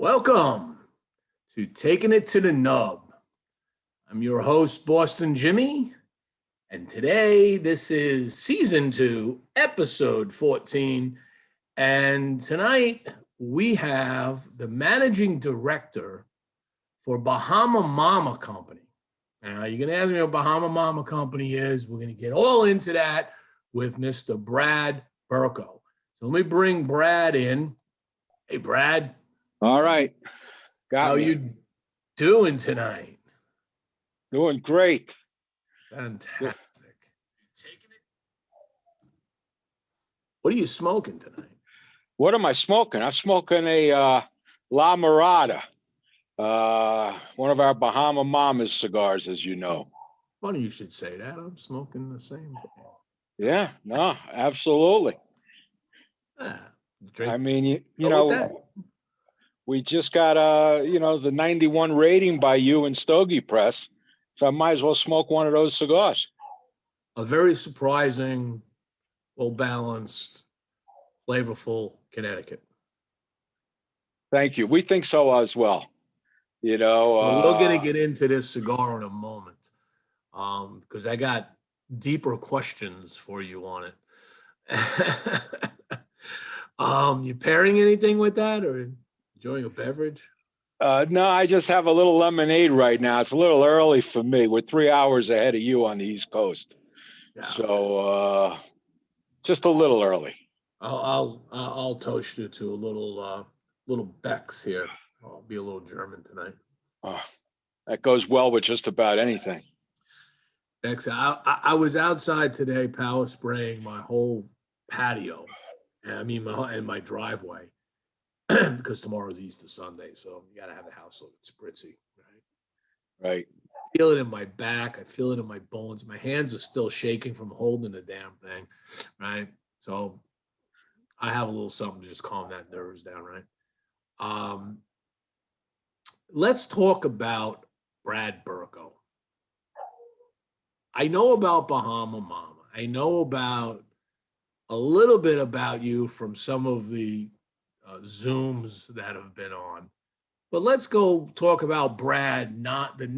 Welcome to Taking It to the Nub. I'm your host, Boston Jimmie, and today this is Season 2, Episode 14, and tonight we have the Managing Director for Bahama Mama Company. Now, you're going to ask me what Bahama Mama Company is. We're going to get all into that with Mr. Brad Berko. So let me bring Brad in. Hey, Brad. All right. How you doing tonight? Doing great. Fantastic. What are you smoking tonight? What am I smoking? I'm smoking a La Mirada, one of our Bahama Mama's cigars, as you know. Funny you should say that. I'm smoking the same thing. Yeah, no, absolutely. Drink. I mean, you know, we just got the 91 rating by you and Stogie Press, so I might as well smoke one of those cigars. A very surprising, well-balanced, flavorful Connecticut. Thank you. We think so as well. You know, we're going to get into this cigar in a moment, because I got deeper questions for you on it. You pairing anything with that, or enjoying a beverage? No, I just have a little lemonade right now. It's a little early for me. We're 3 hours ahead of you on the East Coast, so just a little early. I'll toast you to a little Beck's here. I'll be a little German tonight. That goes well with just about anything. Beck's. I was outside today, power spraying my whole patio. I mean, my driveway. Because tomorrow's Easter Sunday, so you got to have the house look spritzy, right? Right. I feel it in my back. I feel it in my bones. My hands are still shaking from holding the damn thing, right? So I have a little something to just calm that nerves down, right? Let's talk about Brad Berko. I know about Bahama Mama. I know about a little bit about you from some of the Zooms that have been on, but let's go talk about Brad, not the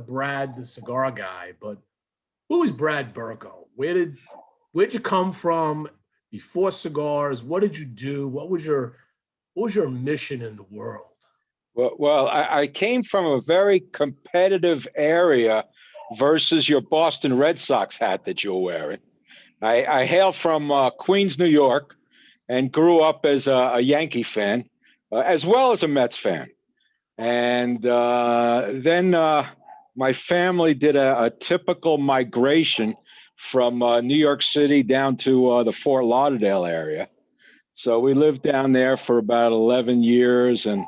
Brad, the cigar guy, but who is Brad Berko? Where'd you come from before cigars? What did you do? What was your mission in the world? Well, I came from a very competitive area versus your Boston Red Sox hat that you're wearing. I hail from Queens, New York, and grew up as a Yankee fan, as well as a Mets fan. And then my family did a typical migration from New York City down to the Fort Lauderdale area. So we lived down there for about 11 years. And,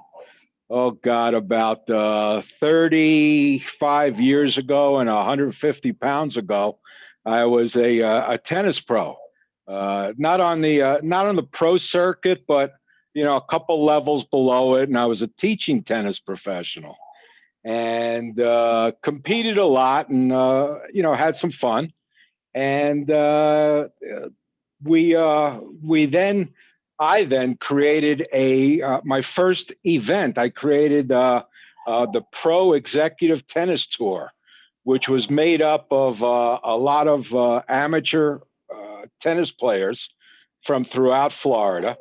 about 35 years ago and 150 pounds ago, I was a tennis pro. Not on the pro circuit, but a couple levels below it. And I was a teaching tennis professional, and competed a lot, and had some fun. And I then created my first event. I created the Pro Executive Tennis Tour, which was made up of a lot of amateur tennis players from throughout Florida,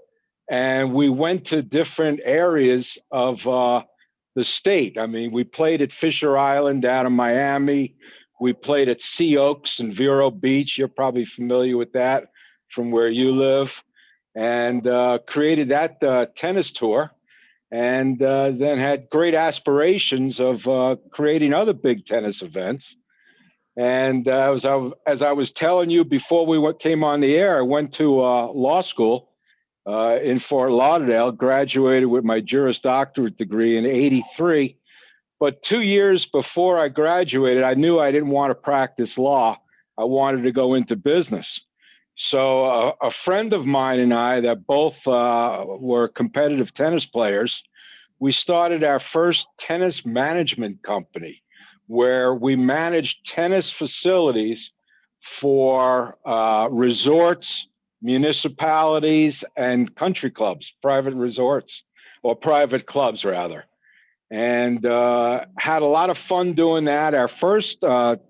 and we went to different areas of the state. I mean, we played at Fisher Island down in Miami. We played at Sea Oaks and Vero Beach. You're probably familiar with that from where you live, and created that tennis tour, and then had great aspirations of creating other big tennis events. And as I was telling you before we came on the air, I went to law school in Fort Lauderdale, graduated with my Juris Doctorate degree in '83. But 2 years before I graduated, I knew I didn't want to practice law. I wanted to go into business. So a friend of mine and I that both were competitive tennis players, we started our first tennis management company, where we managed tennis facilities for resorts, municipalities, and country clubs, private resorts. or private clubs rather. And had a lot of fun doing that. Our first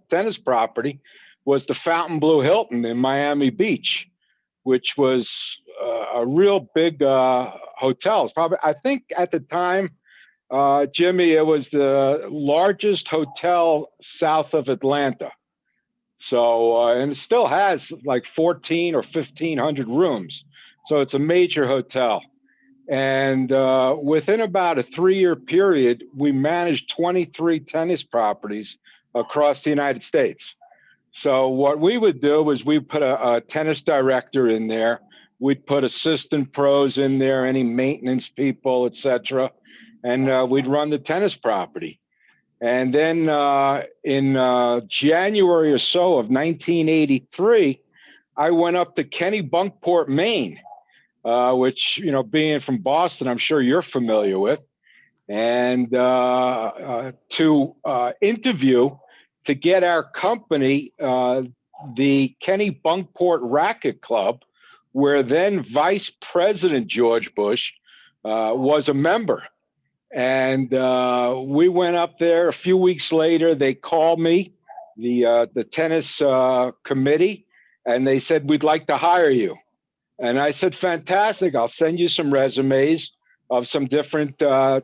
tennis property was the Fontainebleau Hilton in Miami Beach, which was a real big hotel. It's probably, I think at the time, Jimmie, it was the largest hotel south of Atlanta. So, and it still has like 14 or 1,500 rooms. So it's a major hotel. And within about a 3-year period, we managed 23 tennis properties across the United States. So what we would do is we put a tennis director in there. We'd put assistant pros in there, any maintenance people, et cetera. And we'd run the tennis property. And then in January or so of 1983, I went up to Kennebunkport, Maine, which, you know, being from Boston, I'm sure you're familiar with, and to interview to get our company, the Kennebunkport Racket Club, where then Vice President George Bush was a member. And we went up there. A few weeks later, they called me, the tennis committee, and they said, we'd like to hire you. And I said, fantastic. I'll send you some resumes of some different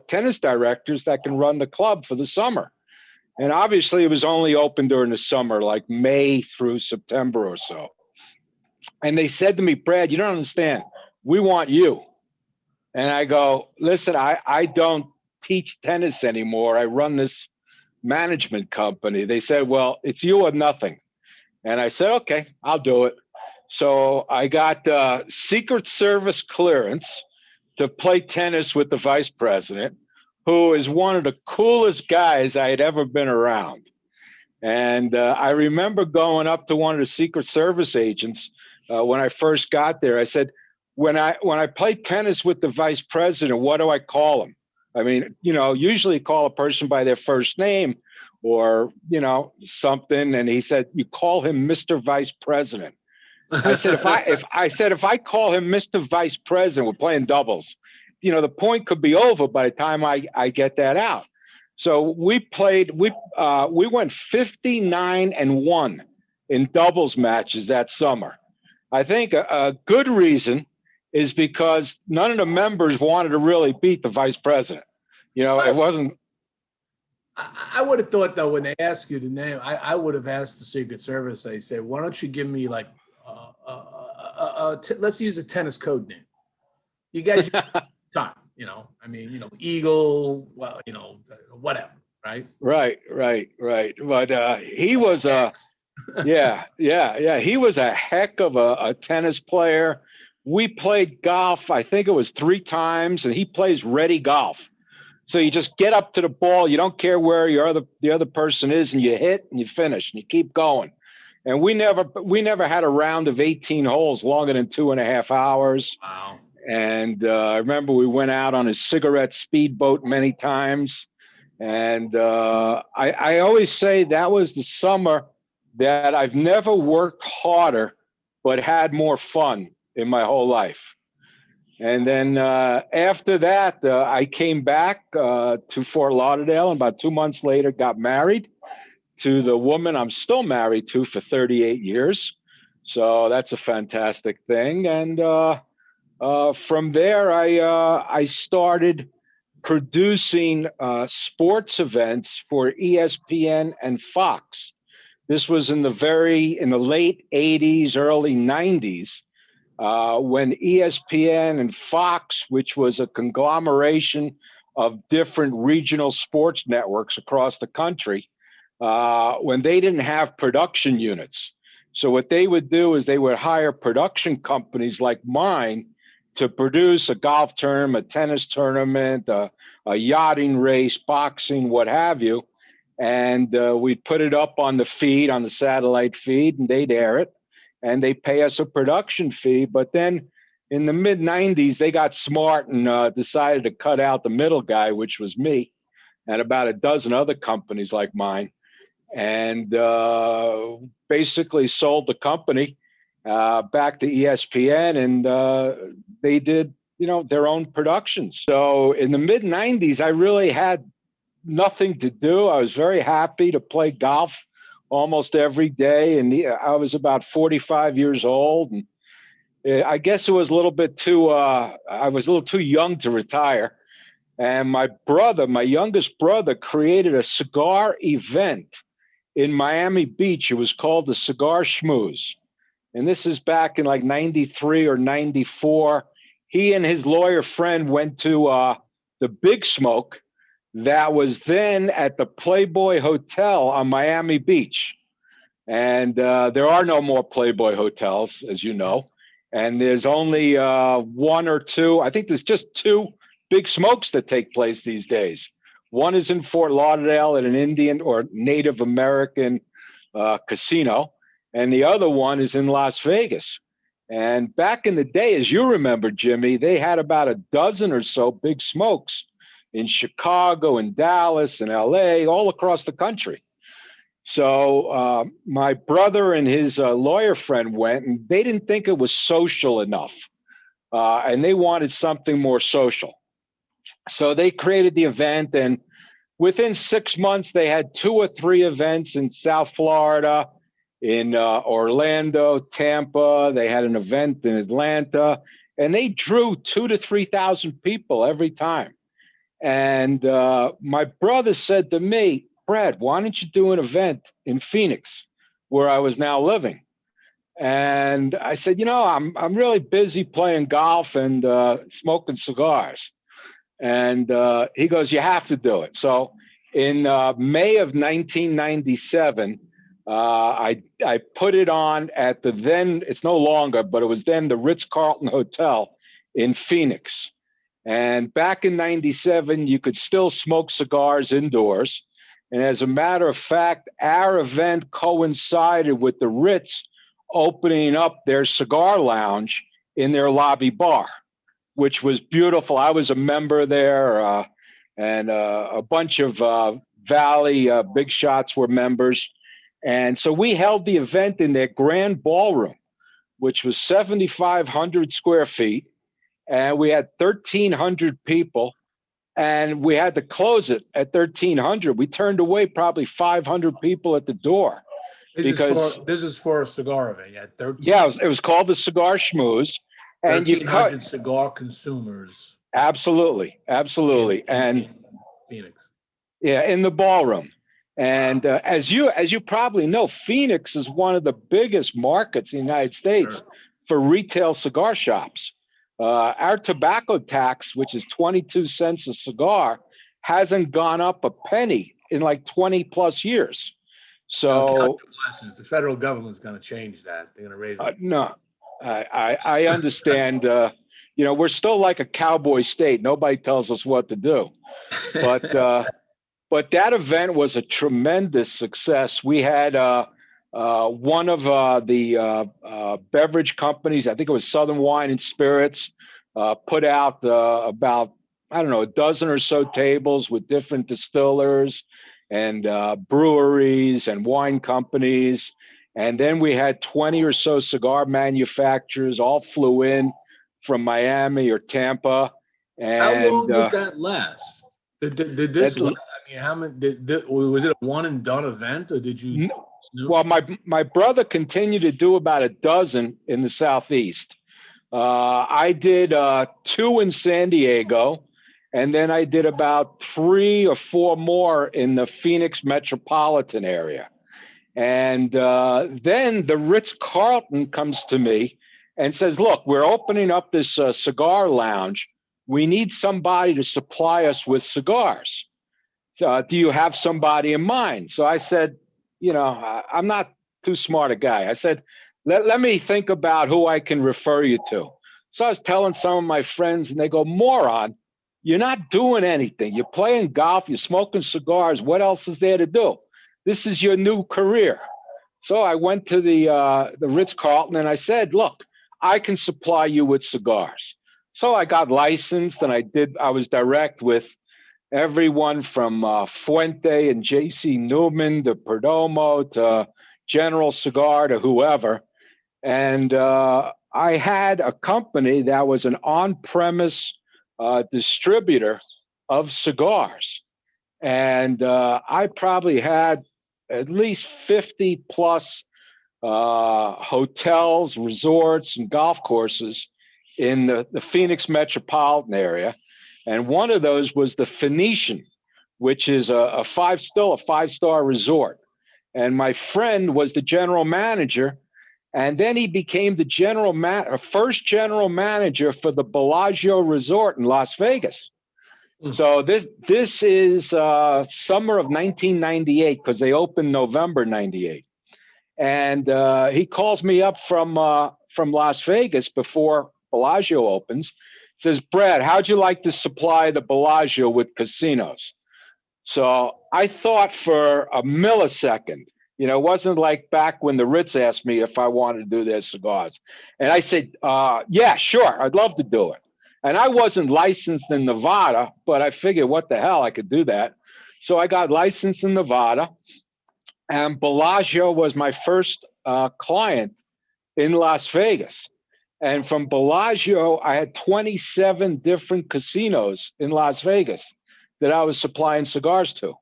tennis directors that can run the club for the summer. And obviously, it was only open during the summer, like May through September or so. And they said to me, Brad, you don't understand. We want you. And I go, listen, I don't teach tennis anymore. I run this management company. They said, well, it's you or nothing. And I said, okay, I'll do it. So I got Secret Service clearance to play tennis with the vice president, who is one of the coolest guys I had ever been around. And I remember going up to one of the Secret Service agents when I first got there. I said, when I play tennis with the vice president, what do I call him? I mean, you know, usually call a person by their first name or, you know, something. And he said, you call him Mr. Vice President. I said, if I call him Mr. Vice President, we're playing doubles, you know, the point could be over by the time I get that out. So we went 59-1 in doubles matches that summer. I think a good reason is because none of the members wanted to really beat the vice president. You know, it wasn't. I would have thought, though, when they ask you the name, I would have asked the Secret Service. They say, why don't you give me like, let's use a tennis code name. You guys time, you know, I mean, you know, Eagle, well, you know, whatever, right? Right. But he was yeah. He was a heck of a tennis player. We played golf, I think it was 3 times, and he plays ready golf. So you just get up to the ball, you don't care where the other person is, and you hit and you finish and you keep going. And we never had a round of 18 holes longer than 2.5 hours. Wow. And I remember we went out on a cigarette speedboat many times. And I always say that was the summer that I've never worked harder, but had more fun in my whole life. And then after that, I came back to Fort Lauderdale, and about 2 months later got married to the woman I'm still married to for 38 years. So that's a fantastic thing. And from there, I started producing sports events for ESPN and Fox. This was in the late 80s, early 90s, when ESPN and Fox, which was a conglomeration of different regional sports networks across the country, when they didn't have production units. So what they would do is they would hire production companies like mine to produce a golf tournament, a tennis tournament, a yachting race, boxing, what have you. And we'd put it up on the feed, on the satellite feed, and they'd air it. And they pay us a production fee. But then in the mid-90s, they got smart and decided to cut out the middle guy, which was me, and about a dozen other companies like mine, and basically sold the company back to ESPN. And they did their own productions. So in the mid 90s, I really had nothing to do. I was very happy to play golf almost every day. And I was about 45 years old. And I guess it was a little bit too, I was a little too young to retire. And my youngest brother, created a cigar event in Miami Beach. It was called the Cigar Schmooze. And this is back in like 93 or 94. He and his lawyer friend went to the Big Smoke that was then at the Playboy Hotel on Miami Beach. And there are no more Playboy hotels, as you know. And there's only one or two. I think there's just two Big Smokes that take place these days. One is in Fort Lauderdale at an Indian or Native American casino. And the other one is in Las Vegas. And back in the day, as you remember, Jimmy, they had about a dozen or so Big Smokes in Chicago and Dallas and LA, all across the country. So my brother and his lawyer friend went, and they didn't think it was social enough. And they wanted something more social. So they created the event, and within 6 months, they had 2 or 3 events in South Florida, in Orlando, Tampa. They had an event in Atlanta, and they drew 2,000 to 3,000 people every time. And my brother said to me, Brad, why don't you do an event in Phoenix, where I was now living? And I said, I'm really busy playing golf and smoking cigars. And he goes, you have to do it. So in May of 1997, I put it on at the then, it's no longer, but it was then the Ritz-Carlton Hotel in Phoenix. And back in 97, you could still smoke cigars indoors. And as a matter of fact, our event coincided with the Ritz opening up their cigar lounge in their lobby bar, which was beautiful. I was a member there, and a bunch of Valley big shots were members. And so we held the event in their grand ballroom, which was 7,500 square feet. And we had 1,300 people, and we had to close it at 1,300. We turned away probably 500 people at the door. This is for a cigar event. Yeah, 13. Yeah, it was called the Cigar Schmooze. And 1,300 cigar consumers. Absolutely. In Phoenix. Yeah, in the ballroom. And as you probably know, Phoenix is one of the biggest markets in the United States for retail cigar shops. Our tobacco tax, which is 22 cents a cigar, hasn't gone up a penny in like 20 plus years. So the federal government's going to change that. They're going to raise it. No, I understand. We're still like a cowboy state. Nobody tells us what to do. But that event was a tremendous success. We had one of the beverage companies, I think it was Southern Wine and Spirits, put out about, a dozen or so tables with different distillers and breweries and wine companies. And then we had 20 or so cigar manufacturers all flew in from Miami or Tampa. And how long did that last? Did this? How many? Was it a one and done event, or did you? Well, my brother continued to do about a dozen in the Southeast. I did 2 in San Diego, and then I did about 3 or 4 more in the Phoenix metropolitan area. And then the Ritz-Carlton comes to me and says, look, we're opening up this cigar lounge. We need somebody to supply us with cigars. Do you have somebody in mind? So I said, I'm not too smart a guy. I said, let me think about who I can refer you to. So I was telling some of my friends, and they go, moron, you're not doing anything. You're playing golf, you're smoking cigars. What else is there to do? This is your new career. So I went to the Ritz-Carlton and I said, look, I can supply you with cigars. So I got licensed, and I was direct with everyone from Fuente and J.C. Newman to Perdomo to General Cigar to whoever. And I had a company that was an on-premise distributor of cigars. And I probably had at least 50 plus hotels, resorts, and golf courses in the Phoenix metropolitan area. And one of those was the Phoenician, which is still a five-star resort. And my friend was the general manager. And then he became the first general manager for the Bellagio Resort in Las Vegas. So this is summer of 1998, because they opened November 98. And he calls me up from Las Vegas before Bellagio opens. Says, Brad, how'd you like to supply the Bellagio with casinos? So I thought for a millisecond. It wasn't like back when the Ritz asked me if I wanted to do their cigars. And I said, yeah, sure, I'd love to do it. And I wasn't licensed in Nevada, but I figured, what the hell, I could do that. So I got licensed in Nevada, and Bellagio was my first client in Las Vegas. And from Bellagio, I had 27 different casinos in Las Vegas that I was supplying cigars to.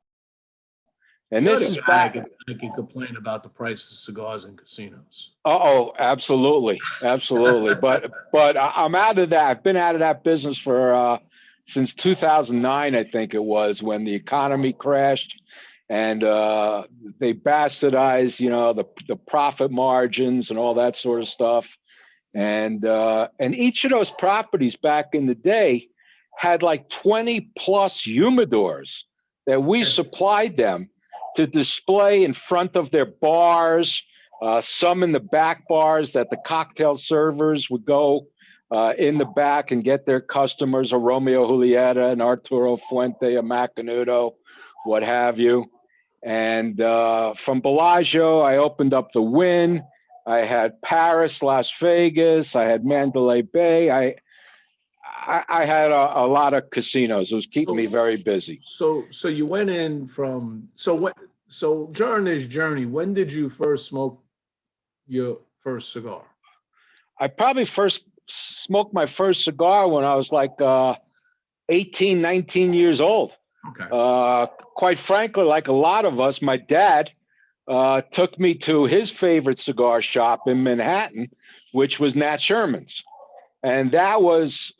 And this is back. I can complain about the price of cigars in casinos. Oh, absolutely, absolutely. but I'm out of that. I've been out of that business for since 2009, I think it was, when the economy crashed, and they bastardized, the profit margins and all that sort of stuff. And each of those properties back in the day had like 20 plus humidors that we supplied them to display in front of their bars, some in the back bars that the cocktail servers would go in the back and get their customers, a Romeo Julieta, an Arturo Fuente, a Macanudo, what have you. And from Bellagio, I opened up the Wynn. I had Paris, Las Vegas. I had Mandalay Bay. I had a lot of casinos. It was keeping me very busy. So you went in so during this journey, when did you first smoke your first cigar? I probably first smoked my first cigar when I was like 18, 19 years old. Okay. Quite frankly, like a lot of us, my dad took me to his favorite cigar shop in Manhattan, which was Nat Sherman's. And that was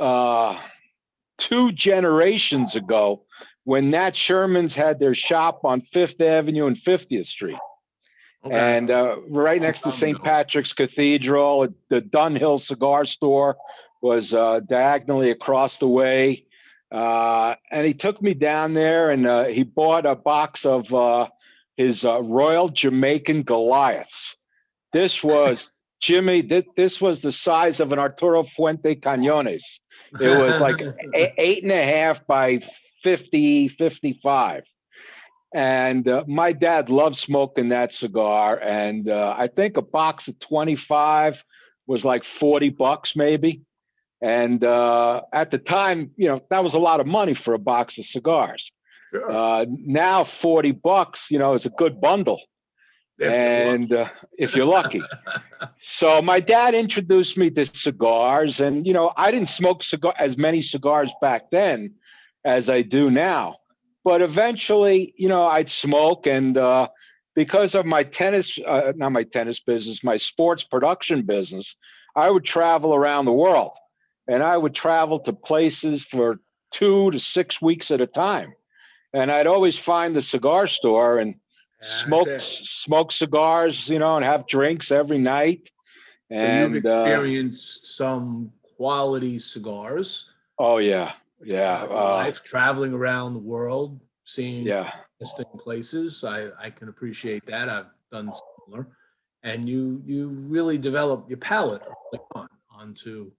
2 generations ago, when Nat Sherman's had their shop on 5th Avenue and 50th Street. Okay. And right next to St. Patrick's Cathedral, the Dunhill Cigar Store was diagonally across the way. And he took me down there, and he bought a box of his Royal Jamaican Goliaths. This was, Jimmie, this was the size of an Arturo Fuente Cañones. It was like 8.5 by 50, 55. And my dad loved smoking that cigar. And I think a box of 25 was like $40 maybe. And at the time, that was a lot of money for a box of cigars. Sure. Now $40, is a good bundle. And if you're lucky. So my dad introduced me to cigars, and I didn't smoke as many cigars back then as I do now. But eventually, I'd smoke, and because of my not my tennis business, my sports production business, I would travel around the world, and I would travel to places for 2 to 6 weeks at a time. And I'd always find the cigar store and smoke cigars, and have drinks every night. And so you've experienced some quality cigars. Oh yeah. Life traveling around the world, seeing interesting places. I can appreciate that. I've done similar, and you really develop your palate onto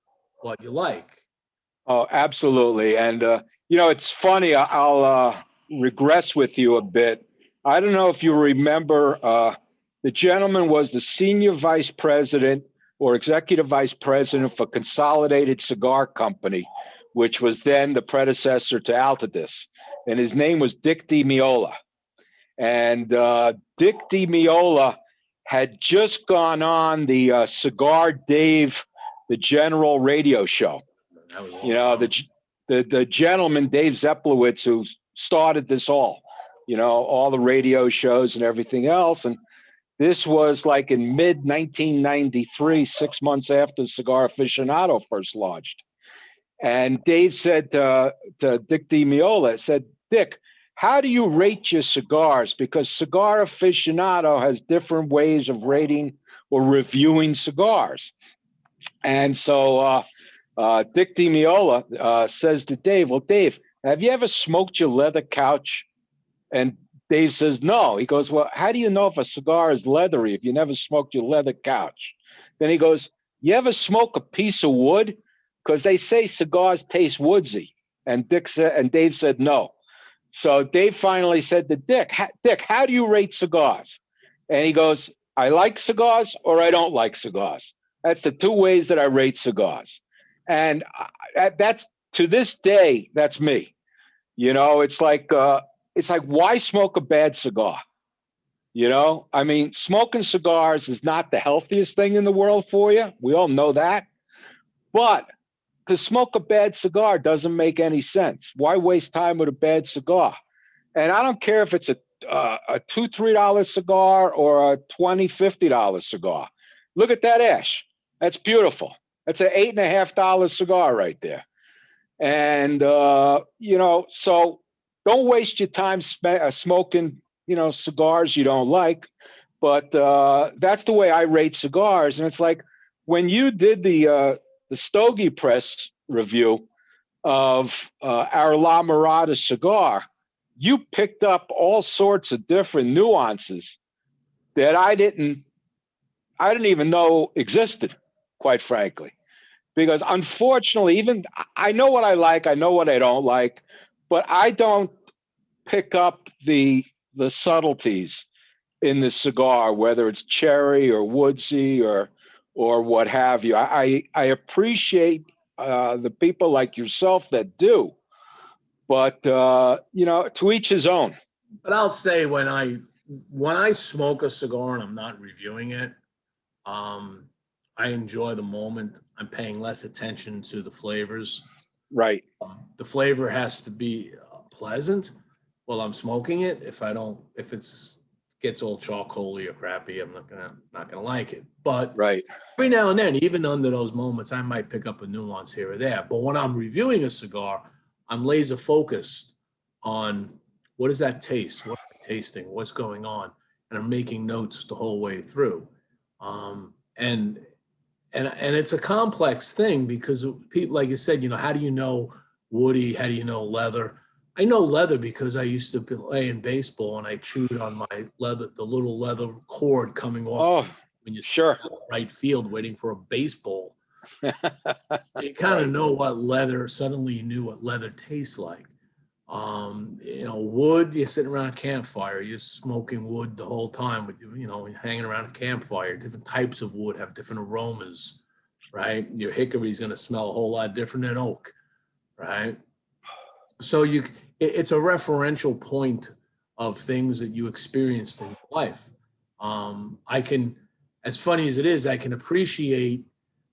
what you like. Oh, absolutely. And it's funny. I'll regress with you a bit. I don't know if you remember, the gentleman was the senior vice president or executive vice president for Consolidated Cigar Company, which was then the predecessor to Altadis. And his name was Dick DiMeola. And Dick DiMeola had just gone on the Cigar Dave the General radio show. That was a long You know, time. the gentleman, Dave Zeplowitz, who started this all, you know, all the radio shows and everything else. And this was like in mid 1993, 6 months after Cigar Aficionado first launched. And Dave said to Dick DiMeola, said, Dick, how do you rate your cigars? Because Cigar Aficionado has different ways of rating or reviewing cigars. And so Dick DiMeola says to Dave, well, Dave, have you ever smoked your leather couch? And Dave says, no. He goes, well, how do you know if a cigar is leathery if you never smoked your leather couch? Then he goes, you ever smoke a piece of wood? Because they say cigars taste woodsy. And Dave said, no. So Dave finally said to Dick, Dick, how do you rate cigars? And he goes, I like cigars or I don't like cigars. That's the two ways that I rate cigars. And that's, to this day, that's me. You know, it's like, why smoke a bad cigar? You know, I mean, smoking cigars is not the healthiest thing in the world for you. We all know that. But to smoke a bad cigar doesn't make any sense. Why waste time with a bad cigar? And I don't care if it's a $2-3 cigar or a $20-50 cigar. Look at that ash. That's beautiful. That's an $8.50 cigar right there. And, you know, so don't waste your time smoking, you know, cigars you don't like. But that's the way I rate cigars. And it's like when you did the Stogie Press review of our La Mirada cigar, you picked up all sorts of different nuances that I didn't even know existed, quite frankly. Because unfortunately, even I know what I like, I know what I don't like, but I don't pick up the subtleties in the cigar, whether it's cherry or woodsy or what have you. I appreciate the people like yourself that do, but you know, to each his own. But I'll say when I smoke a cigar and I'm not reviewing it, I enjoy the moment. I'm paying less attention to the flavors. Right. The flavor has to be pleasant while I'm smoking it. If it's gets all charcoaly or crappy, I'm not gonna like it. But right. Every now and then, even under those moments, I might pick up a nuance here or there. But when I'm reviewing a cigar, I'm laser focused on what does that taste? What am I tasting? What's going on? And I'm making notes the whole way through. And it's a complex thing because people, like you said, you know, how do you know woody? How do you know leather? I know leather because I used to play in baseball and I chewed on my leather, the little leather cord coming off when you sure sit out right field waiting for a baseball. You kind of know what leather. Suddenly, you knew what leather tastes like. You know, wood. You're sitting around a campfire. You're smoking wood the whole time, but you know, hanging around a campfire. Different types of wood have different aromas, right? Your hickory is going to smell a whole lot different than oak, right? So it's a referential point of things that you experienced in life. I can, as funny as it is, I can appreciate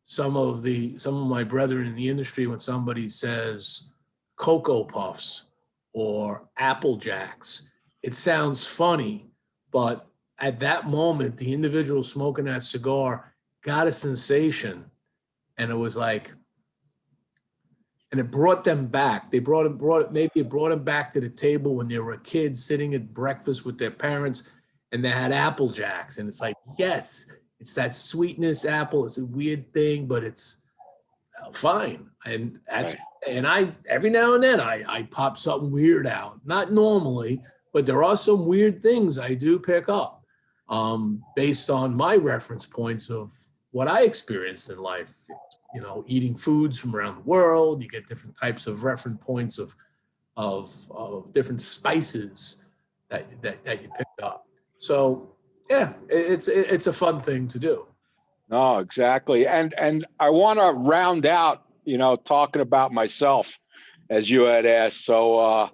some of my brethren in the industry when somebody says Cocoa Puffs or Apple Jacks. It sounds funny, but at that moment, the individual smoking that cigar got a sensation, and it was like, and it brought them back. Maybe it brought them back to the table when they were a kid sitting at breakfast with their parents and they had Apple Jacks. And it's like, yes, it's that sweetness apple. It's a weird thing, but it's fine. And I every now and then I pop something weird out. Not normally, but there are some weird things I do pick up based on my reference points of what I experienced in life. You know, eating foods from around the world, you get different types of reference points of different spices that you pick up. So yeah, it's a fun thing to do. No, exactly. And I want to round out, you know, talking about myself, as you had asked. So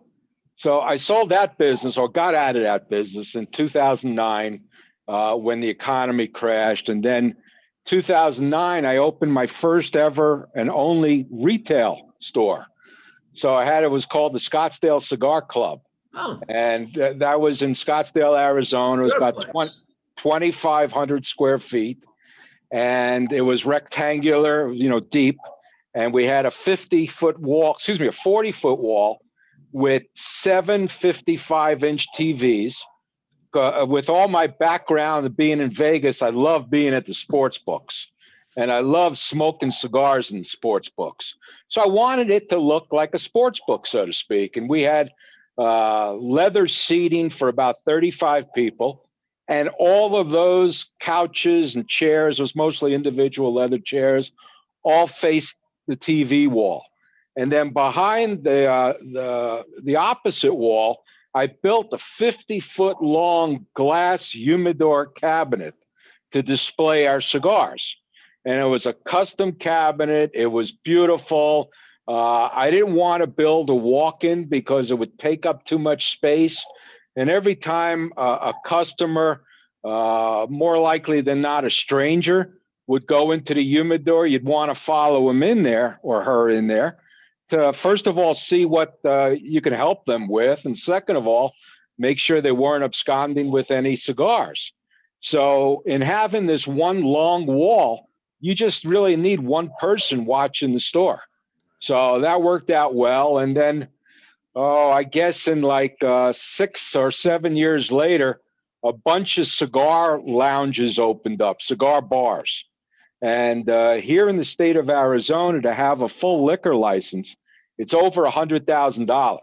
I sold that business, or got out of that business in 2009 when the economy crashed, and then 2009, I opened my first ever and only retail store. So it was called the Scottsdale Cigar Club. Oh, And that was in Scottsdale, Arizona. It was your about place. 2,500 square feet. And it was rectangular, deep. And we had a 50-foot wall, a 40-foot wall with 7 55-inch TVs. With all my background of being in Vegas, I love being at the sports books. And I love smoking cigars in sports books. So I wanted it to look like a sports book, so to speak. And we had leather seating for about 35 people. And all of those couches and chairs, was mostly individual leather chairs, all faced the TV wall. And then behind the opposite wall, I built a 50-foot long glass humidor cabinet to display our cigars. And it was a custom cabinet. It was beautiful. I didn't want to build a walk-in because it would take up too much space. And every time a customer, more likely than not a stranger, would go into the humidor, you'd want to follow him in there or her in there to, first of all, see what you can help them with. And second of all, make sure they weren't absconding with any cigars. So in having this one long wall, you just really need one person watching the store. So that worked out well. And then, I guess in like 6 or 7 years later, a bunch of cigar lounges opened up, cigar bars. And here in the state of Arizona, to have a full liquor license, it's over $100,000.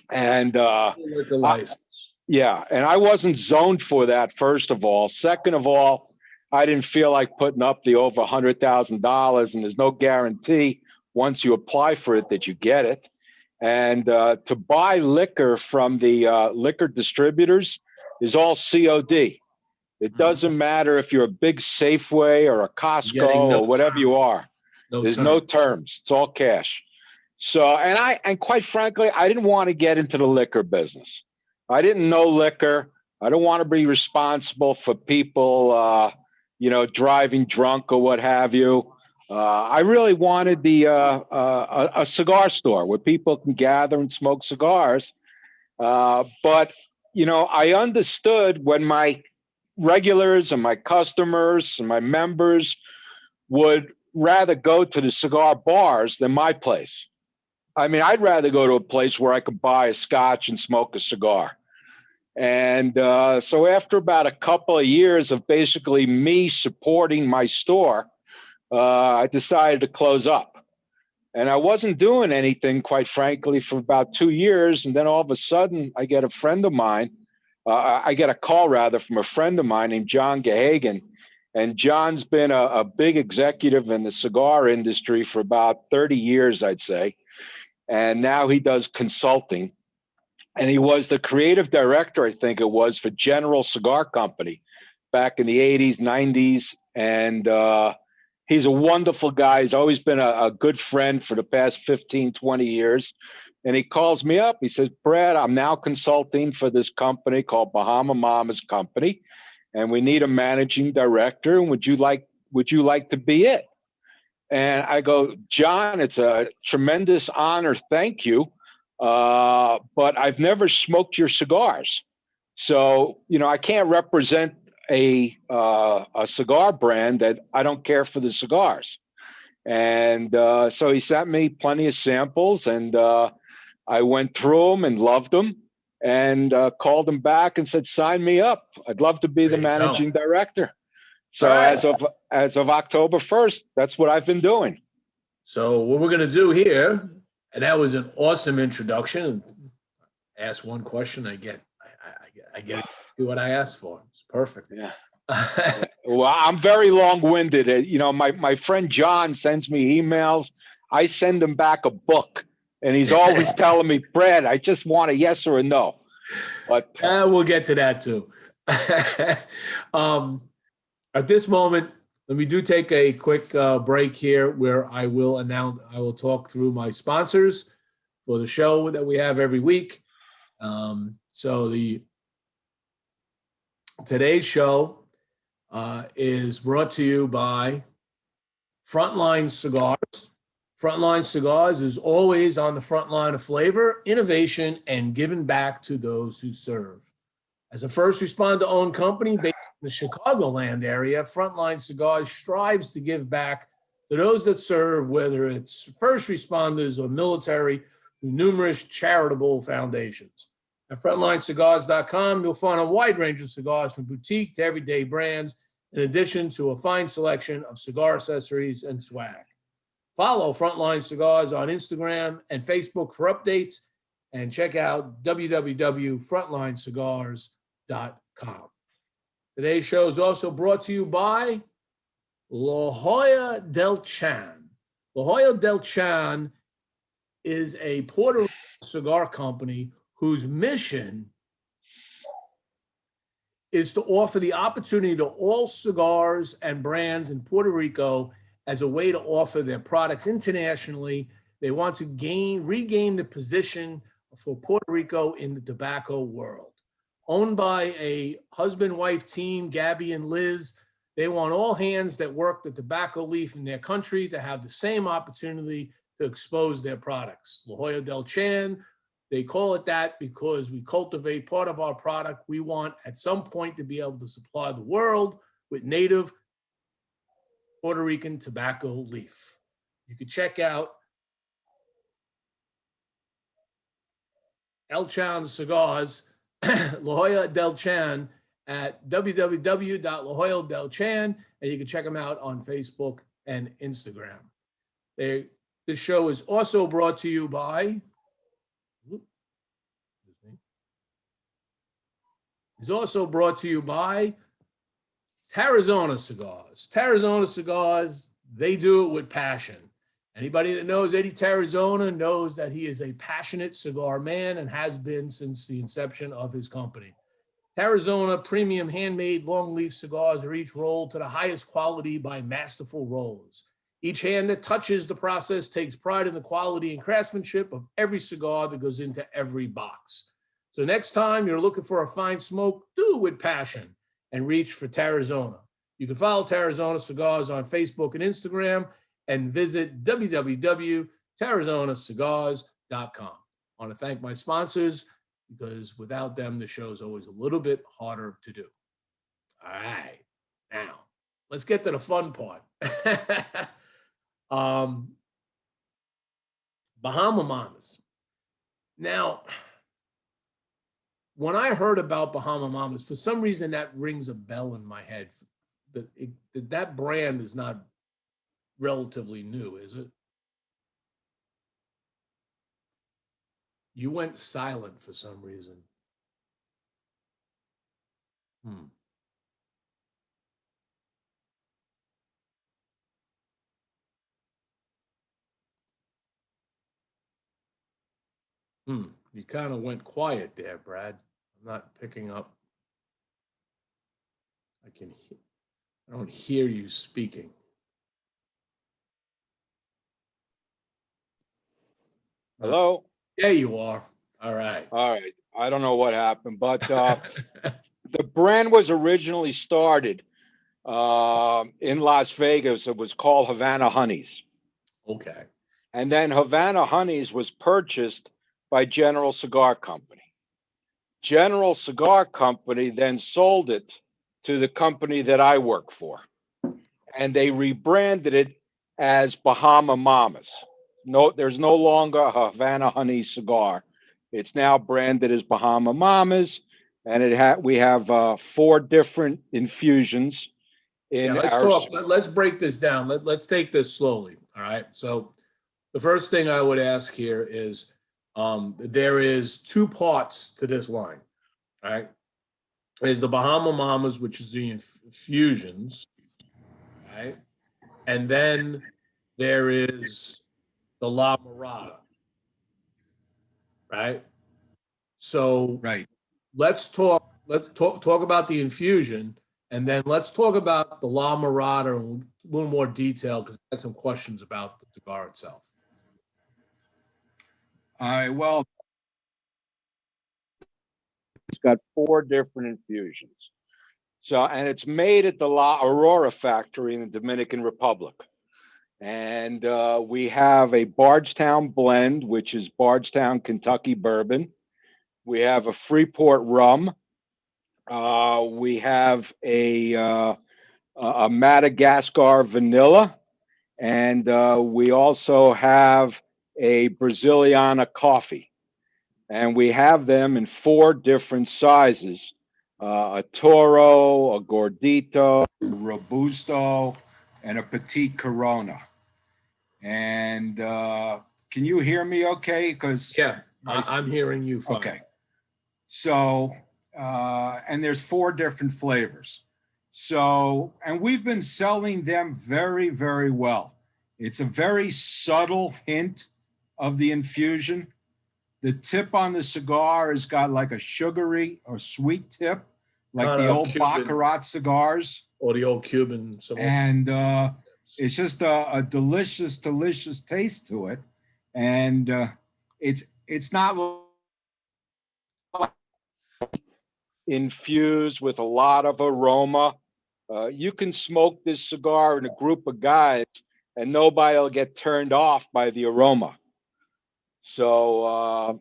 And Liquor license. yeah, and I wasn't zoned for that, first of all. Second of all, I didn't feel like putting up the over $100,000, and there's no guarantee once you apply for it that you get it. And to buy liquor from the liquor distributors is all COD. It doesn't matter if you're a big Safeway or a Costco or whatever you are. There's no terms. It's all cash. So, and quite frankly, I didn't want to get into the liquor business. I didn't know liquor. I don't want to be responsible for people, driving drunk or what have you. I really wanted a cigar store where people can gather and smoke cigars. But, I understood when my regulars and my customers and my members would rather go to the cigar bars than my place. I mean, I'd rather go to a place where I could buy a scotch and smoke a cigar. And so after about a couple of years of basically me supporting my store, I decided to close up. And I wasn't doing anything, quite frankly, for about 2 years. And then all of a sudden, I get a call rather from a friend of mine named John Gahagan. And John's been a big executive in the cigar industry for about 30 years, I'd say. And now he does consulting. And he was the creative director, I think it was, for General Cigar Company back in the 80s, 90s. And he's a wonderful guy. He's always been a good friend for the past 15, 20 years. And he calls me up. He says, Brad, I'm now consulting for this company called Bahama Mama's company. And we need a managing director. And would you like to be it? And I go, John, it's a tremendous honor. Thank you. But I've never smoked your cigars. So, I can't represent a cigar brand that I don't care for the cigars. And so he sent me plenty of samples, and I went through them and loved them, and called him back and said, sign me up. I'd love to be the managing director. So as of October 1st, that's what I've been doing. So what we're going to do here, and that was an awesome introduction. Ask one question, I get what I asked for. It's perfect. Yeah. Well, I'm very long-winded. My friend John sends me emails. I send him back a book, and he's always telling me, Brad, I just want a yes or a no. But we'll get to that too. At this moment, let me take a quick break here where I will talk through my sponsors for the show that we have every week. So today's show is brought to you by Frontline Cigars. Frontline Cigars is always on the front line of flavor, innovation, and giving back to those who serve. As a first responder-owned company based in the Chicagoland area, Frontline Cigars strives to give back to those that serve, whether it's first responders or military, through numerous charitable foundations. At frontlinecigars.com, you'll find a wide range of cigars from boutique to everyday brands, in addition to a fine selection of cigar accessories and swag. Follow Frontline Cigars on Instagram and Facebook for updates, and check out www.frontlinecigars.com. Today's show is also brought to you by La Jolla del Chan. La Jolla del Chan is a Puerto Rico cigar company whose mission is to offer the opportunity to all cigars and brands in Puerto Rico as a way to offer their products internationally. They want to regain the position for Puerto Rico in the tobacco world. Owned by a husband-wife team, Gabby and Liz, they want all hands that work the tobacco leaf in their country to have the same opportunity to expose their products. La Jolla del Chan, they call it that because we cultivate part of our product. We want at some point to be able to supply the world with native Puerto Rican tobacco leaf. You can check out El Chan Cigars, La Jolla del Chan, at www.lajolladelchan, and you can check them out on Facebook and Instagram. This show is also brought to you by Tarazona Cigars. Tarazona Cigars, they do it with passion. Anybody that knows Eddie Tarazona knows that he is a passionate cigar man and has been since the inception of his company. Tarazona Premium Handmade Long Leaf Cigars are each rolled to the highest quality by masterful rollers. Each hand that touches the process takes pride in the quality and craftsmanship of every cigar that goes into every box. So next time you're looking for a fine smoke, do it with passion and reach for Tarazona. You can follow Tarazona Cigars on Facebook and Instagram, and visit www.tarazonacigars.com. I want to thank my sponsors, because without them, the show is always a little bit harder to do. All right, now let's get to the fun part. Bahama Mamas. Now, when I heard about Bahama Mamas, for some reason that rings a bell in my head. That brand is not relatively new, is it? You went silent for some reason. You kind of went quiet there, Brad. I'm not picking up. I don't hear you speaking. Hello? There you are. All right. All right. I don't know what happened, but the brand was originally started in Las Vegas. It was called Havana Honeys. Okay. And then Havana Honeys was purchased by General Cigar Company. General Cigar Company then sold it to the company that I work for. And they rebranded it as Bahama Mamas. No, there's no longer a Havana Honey cigar. It's now branded as Bahama Mamas, and we have 4 different infusions in let's our. talk. Let's break this down. Let's take this slowly. All right. So the first thing I would ask here is there is 2 parts to this line. All right. There's the Bahama Mamas, which is the infusions. Right. And then there is the La Mirada. Right. So let's talk about the infusion, and then let's talk about the La Mirada in a little more detail, because I had some questions about the cigar itself. All right. Well, it's got 4 different infusions. So, and it's made at the La Aurora factory in the Dominican Republic. And we have a Bardstown blend, which is Bardstown, Kentucky bourbon. We have a Freeport rum. We have a Madagascar vanilla. And we also have a Braziliana coffee. And we have them in 4 different sizes, a Toro, a Gordito, a Robusto, and a Petite Corona. And can you hear me okay? Because Yeah, I'm hearing you fine. Okay. So, and there's 4 different flavors. So, and we've been selling them very, very well. It's a very subtle hint of the infusion. The tip on the cigar has got like a sugary or sweet tip, like the old Cuban. Baccarat cigars. Or the old Cuban cigar. And it's just a delicious, delicious taste to it. And it's not infused with a lot of aroma. You can smoke this cigar in a group of guys and nobody will get turned off by the aroma. So,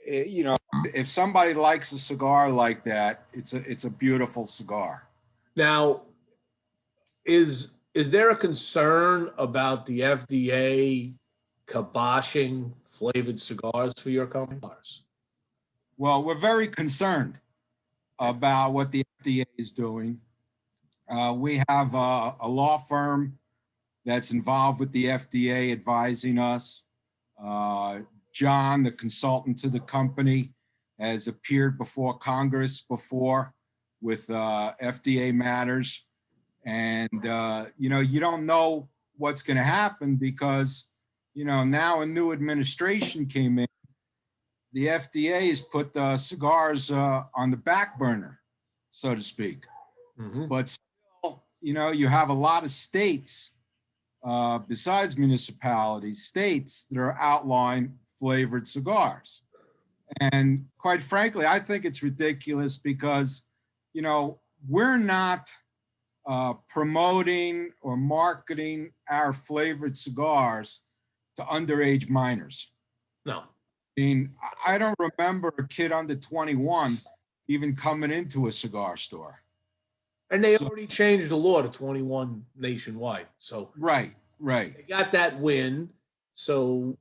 you know, if somebody likes a cigar like that, it's a beautiful cigar. Now, is there a concern about the FDA kiboshing flavored cigars for your company? Well, we're very concerned about what the FDA is doing. We have a law firm that's involved with the FDA advising us. John, the consultant to the company, has appeared before Congress before with FDA matters. And, you know, you don't know what's going to happen because, you know, now a new administration came in. The FDA has put the cigars on the back burner, so to speak. Mm-hmm. But still, you know, you have a lot of states, besides municipalities, states that are outlawing flavored cigars. And quite frankly, I think it's ridiculous because, you know, we're not promoting or marketing our flavored cigars to underage minors. No. I mean, I don't remember a kid under 21 even coming into a cigar store. And they already changed the law to 21 nationwide. So Right. they got that win. So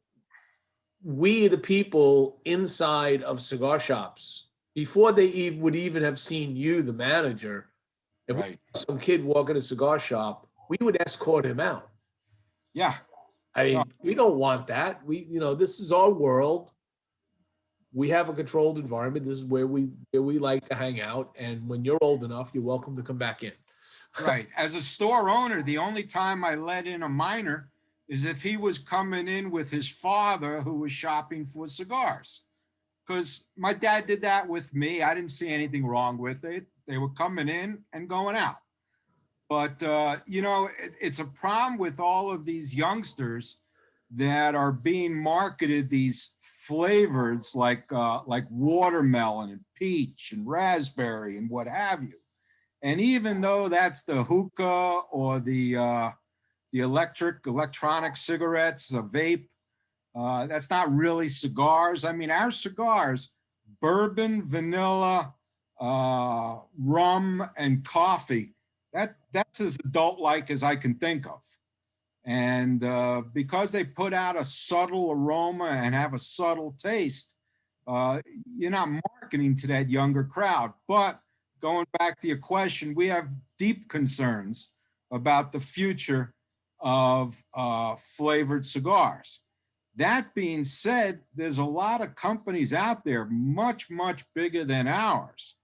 we, the people inside of cigar shops, before they would even have seen you, the manager, if we saw some kid walk in a cigar shop, we would escort him out. Yeah. I mean, we don't want that. You know, this is our world. We have a controlled environment. This is where we like to hang out. And when you're old enough, you're welcome to come back in. Right. As a store owner, the only time I let in a minor is if he was coming in with his father who was shopping for cigars. Because my dad did that with me. I didn't see anything wrong with it. They were coming in and going out. But, you know, it's a problem with all of these youngsters that are being marketed these flavors like watermelon and peach and raspberry and what have you. And even though that's the hookah or the electronic cigarettes, a vape, that's not really cigars. I mean, our cigars, bourbon, vanilla, rum, and coffee, that's as adult-like as I can think of. And because they put out a subtle aroma and have a subtle taste, you're not marketing to that younger crowd. But going back to your question, we have deep concerns about the future of flavored cigars. That being said, there's a lot of companies out there much, much bigger than ours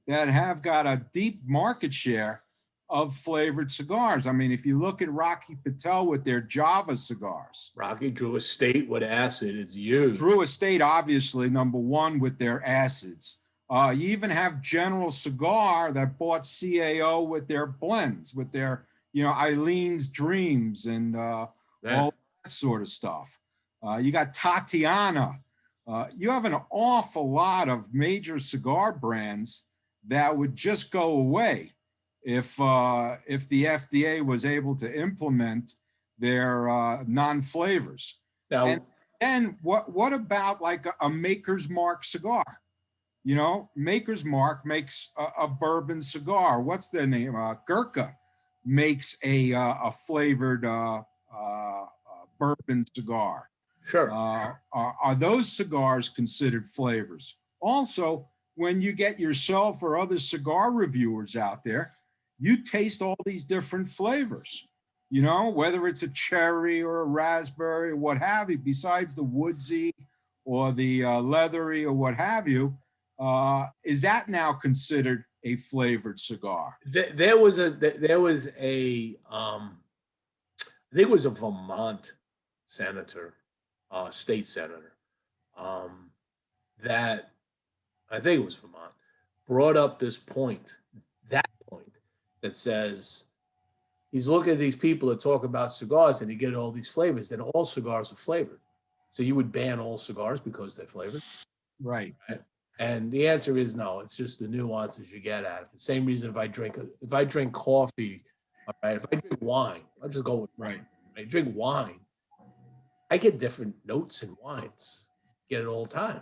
that have got a deep market share of flavored cigars. I mean, if you look at Rocky Patel with their Java cigars. Rocky, Drew Estate with acid, it's huge. Drew Estate, obviously, number one with their acids. You even have General Cigar that bought CAO with their blends, with their, you know, Eileen's Dreams and all that sort of stuff. You got Tatiana. You have an awful lot of major cigar brands that would just go away if the FDA was able to implement their non-flavors. Now, And then what about like a Maker's Mark cigar? You know, Maker's Mark makes a bourbon cigar. What's their name? Gurkha makes a flavored bourbon cigar. sure. Are those cigars considered flavors? Also, when you get yourself or other cigar reviewers out there, you taste all these different flavors, you know, whether it's a cherry or a raspberry or what have you, besides the woodsy or the leathery or what have you. Is that now considered a flavored cigar? There was a I think it was a Vermont senator, state senator, that I think it was Vermont, brought up this point, that says he's looking at these people that talk about cigars and you get all these flavors, and all cigars are flavored. So you would ban all cigars because they're flavored? Right. And the answer is no. It's just the nuances you get out of it. Same reason if I drink coffee, all right, if I drink wine, I'll just go with Right. I drink wine, I get different notes in wines. Get it all the time.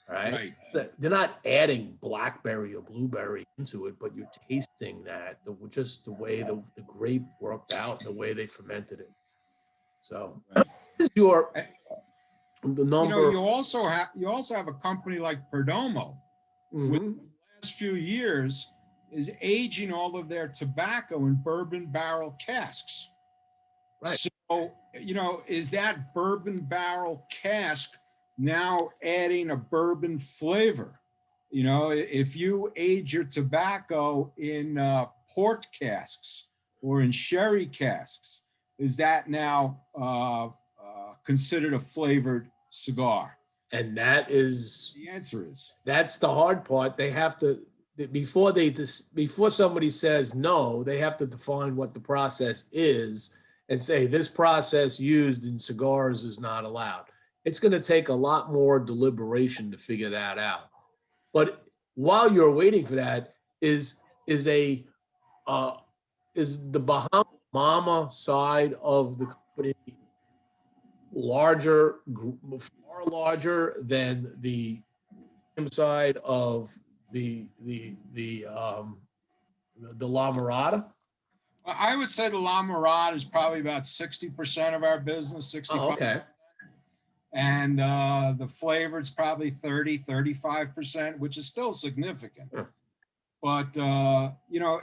All right. Right. So they're not adding blackberry or blueberry into it, but you're tasting that, just the way the grape worked out, the way they fermented it. So Right. this is the number. You also have a company like Perdomo, with the last few years is aging all of their tobacco in bourbon barrel casks. Right. So, is that bourbon barrel cask now adding a bourbon flavor? If you age your tobacco in port casks or in sherry casks, is that now considered a flavored cigar? And that is the answer is that's the hard part. They have to before somebody says no, they have to define what the process is and say this process used in cigars is not allowed. It's going to take a lot more deliberation to figure that out. But while you're waiting for that, is the Bahama Mama side of the company far larger than the side of the La Mirada? I would say the La Mirada is probably about 60% of our business, 65%. Oh, okay. And the flavor's probably 35%, which is still significant. Yeah. But,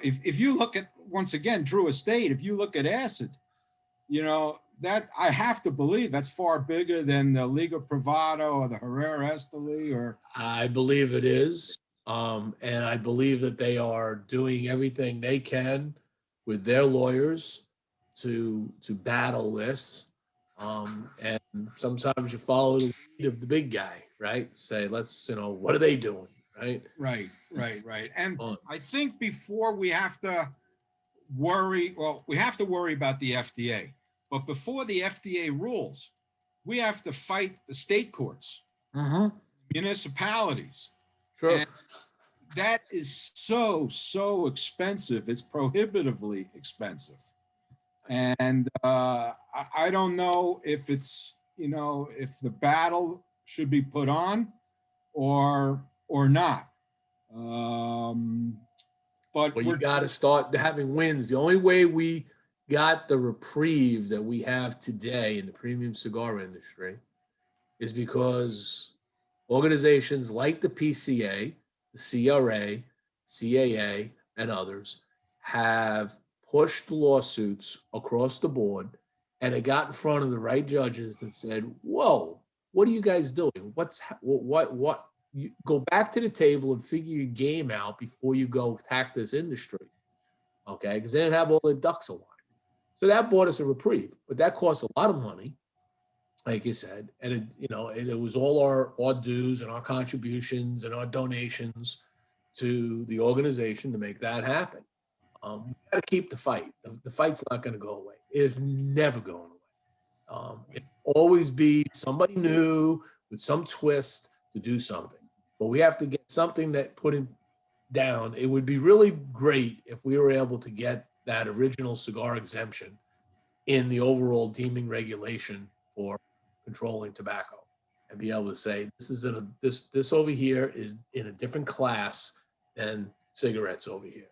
if you look at, once again, Drew Estate, if you look at acid, that I have to believe that's far bigger than the Liga Privado or the Herrera Esteli or. I believe it is. And I believe that they are doing everything they can with their lawyers to battle this. And sometimes you follow the lead of the big guy, right? Say, let's, what are they doing? Right. Right. And I think before we have to worry, we have to worry about the FDA, but before the FDA rules, we have to fight the state courts, municipalities. Sure. And that is so expensive. It's prohibitively expensive. And I don't know if it's, if the battle should be put on or not. But you got to start having wins. The only way we got the reprieve that we have today in the premium cigar industry is because organizations like the PCA, the CRA, CAA, and others have pushed lawsuits across the board, and it got in front of the right judges that said, whoa, what are you guys doing? What you go back to the table and figure your game out before you go attack this industry. Okay, because they didn't have all their ducks aligned. So that bought us a reprieve, but that cost a lot of money, like you said, and it was all our dues and our contributions and our donations to the organization to make that happen. We got to keep the fight. The fight's not going to go away. It is never going away. It'll always be somebody new with some twist to do something. But we have to get something that put in down, it would be really great if we were able to get that original cigar exemption in the overall deeming regulation for controlling tobacco, and be able to say this is this over here is in a different class than cigarettes over here.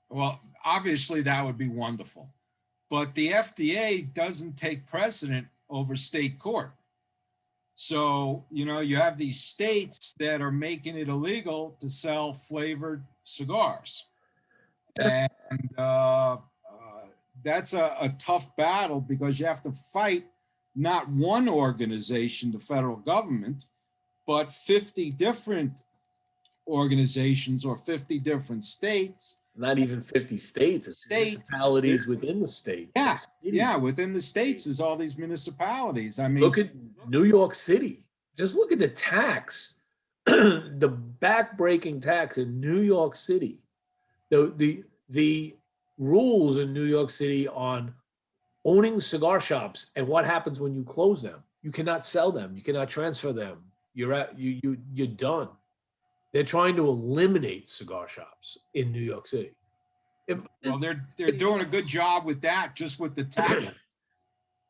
Well, obviously that would be wonderful, but the FDA doesn't take precedent over state court. So, you know, you have these states that are making it illegal to sell flavored cigars. And that's a tough battle, because you have to fight not one organization, the federal government, but 50 different organizations or 50 different states. Not even 50 states, it's municipalities within the state. Yeah, yeah, within the states is all these municipalities. I mean, look at New York City. Just look at the tax, the back-breaking tax in New York City. The rules in New York City on owning cigar shops and what happens when you close them. You cannot sell them. You cannot transfer them. You're done. They're trying to eliminate cigar shops in New York City. Well, they're doing a good job with that, just with the tax.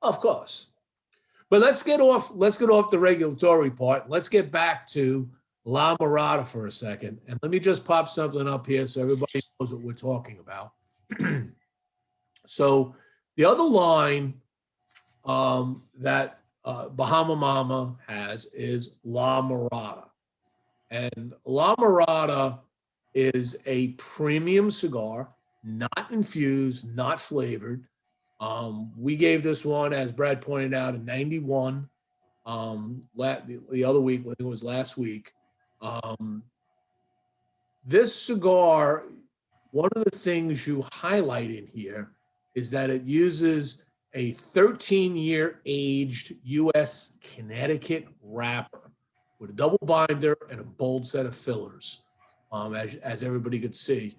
Of course. But let's get off the regulatory part. Let's get back to La Mirada for a second. And let me just pop something up here so everybody knows what we're talking about. So the other line that Bahama Mama has is La Mirada. And La Mirada is a premium cigar, not infused, not flavored. We gave this one, as Brad pointed out, a 91 the other week, I think it was last week. This cigar, one of the things you highlight in here is that it uses a 13-year aged U.S. Connecticut wrapper with a double binder and a bold set of fillers, as everybody could see.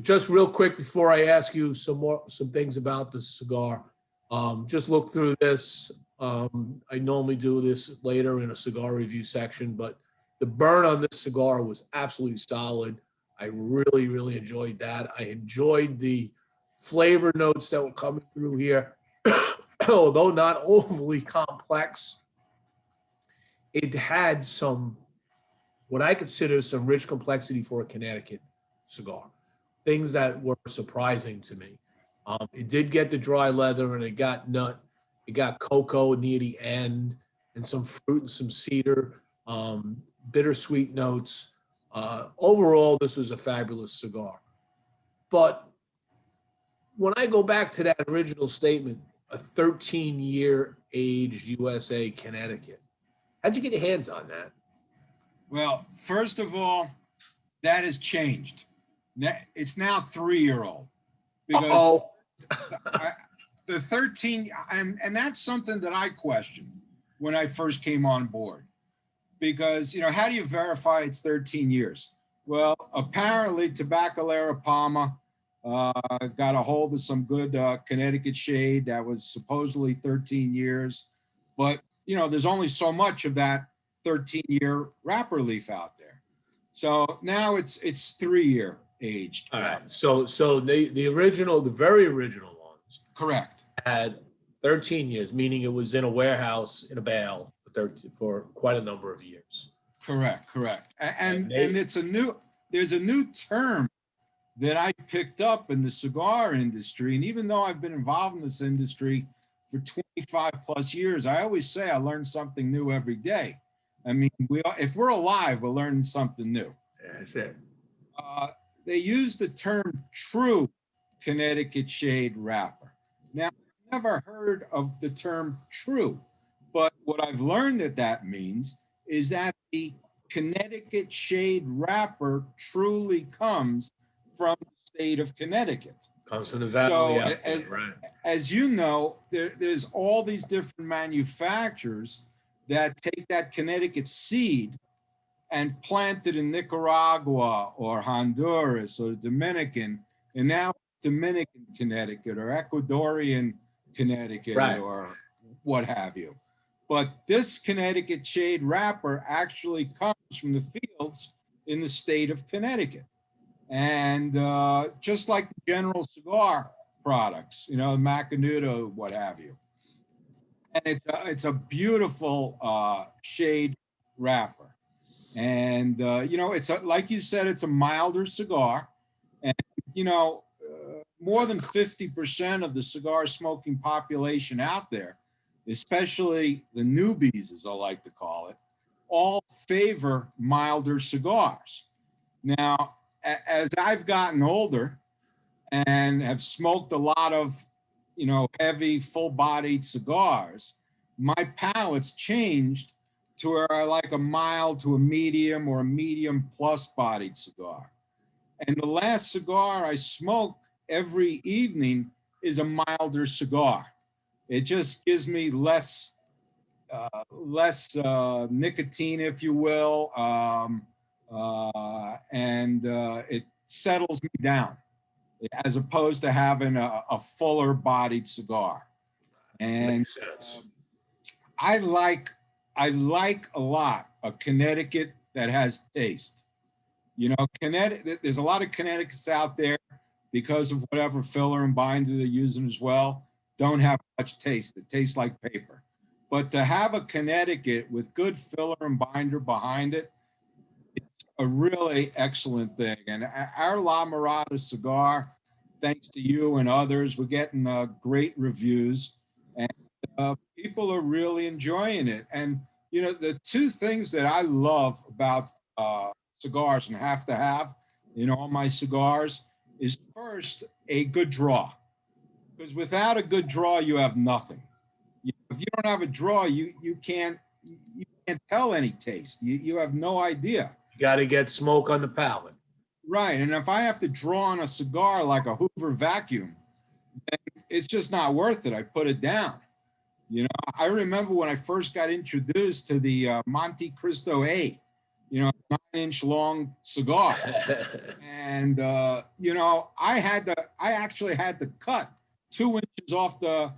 Just real quick before I ask you some things about the cigar, just look through this. I normally do this later in a cigar review section, but the burn on this cigar was absolutely solid. I really, really enjoyed that. I enjoyed the flavor notes that were coming through here, although not overly complex. It had some, what I consider some rich complexity for a Connecticut cigar. Things that were surprising to me. It did get the dry leather, and it got nut. It got cocoa near the end, and some fruit and some cedar, bittersweet notes. Overall, this was a fabulous cigar. But when I go back to that original statement, a 13-year aged USA Connecticut, how'd you get your hands on that? Well, first of all, that has changed. It's now 3-year-old. Because the 13, and that's something that I questioned when I first came on board. Because, you know, how do you verify it's 13 years? Well, apparently Tabacalera Palma got a hold of some good Connecticut shade that was supposedly 13 years. But, you know, there's only so much of that 13-year wrapper leaf out there. So now it's 3-year aged. All right. So the original, the very original ones, correct, had 13 years, meaning it was in a warehouse in a bale for quite a number of years. Correct. And there's a new term that I picked up in the cigar industry. And even though I've been involved in this industry for 25 plus years, I always say I learn something new every day. I mean, if we're alive, we're learning something new. Yeah, that's it. They use the term true Connecticut shade wrapper. Now, I've never heard of the term true, but what I've learned that means is that the Connecticut shade wrapper truly comes from the state of Connecticut. Comes from the valley. So, as you know, there's all these different manufacturers that take that Connecticut seed and planted in Nicaragua or Honduras or Dominican, and now Dominican Connecticut or Ecuadorian Connecticut, right, or what have you. But this Connecticut shade wrapper actually comes from the fields in the state of Connecticut. And just like the general cigar products, you know, Macanudo, what have you. And it's a beautiful shade wrapper. And, you know, it's like you said, it's a milder cigar. And, you know, more than 50% of the cigar smoking population out there, especially the newbies, as I like to call it, all favor milder cigars. Now, as I've gotten older and have smoked a lot of, you know, heavy, full-bodied cigars, my palate's changed to where I like a mild to a medium or a medium plus bodied cigar. And the last cigar I smoke every evening is a milder cigar. It just gives me less nicotine, if you will, and it settles me down, as opposed to having a fuller bodied cigar. And Makes sense. I like a lot a Connecticut that has taste. You know, Connecticut, there's a lot of Connecticut's out there because of whatever filler and binder they're using as well, don't have much taste. It tastes like paper. But to have a Connecticut with good filler and binder behind it, it's a really excellent thing. And our La Mirada cigar, thanks to you and others, we're getting great reviews. And people are really enjoying it. And, you know, the two things that I love about cigars and have to have in all my cigars is first a good draw, because without a good draw you have nothing. If you don't have a draw, you can't tell any taste. You have no idea. You got to get smoke on the palate. Right. And if I have to draw on a cigar like a Hoover vacuum, then it's just not worth it. I put it down. You know, I remember when I first got introduced to the Monte Cristo A, you know, 9-inch long cigar. And, you know, I actually had to cut 2 inches off the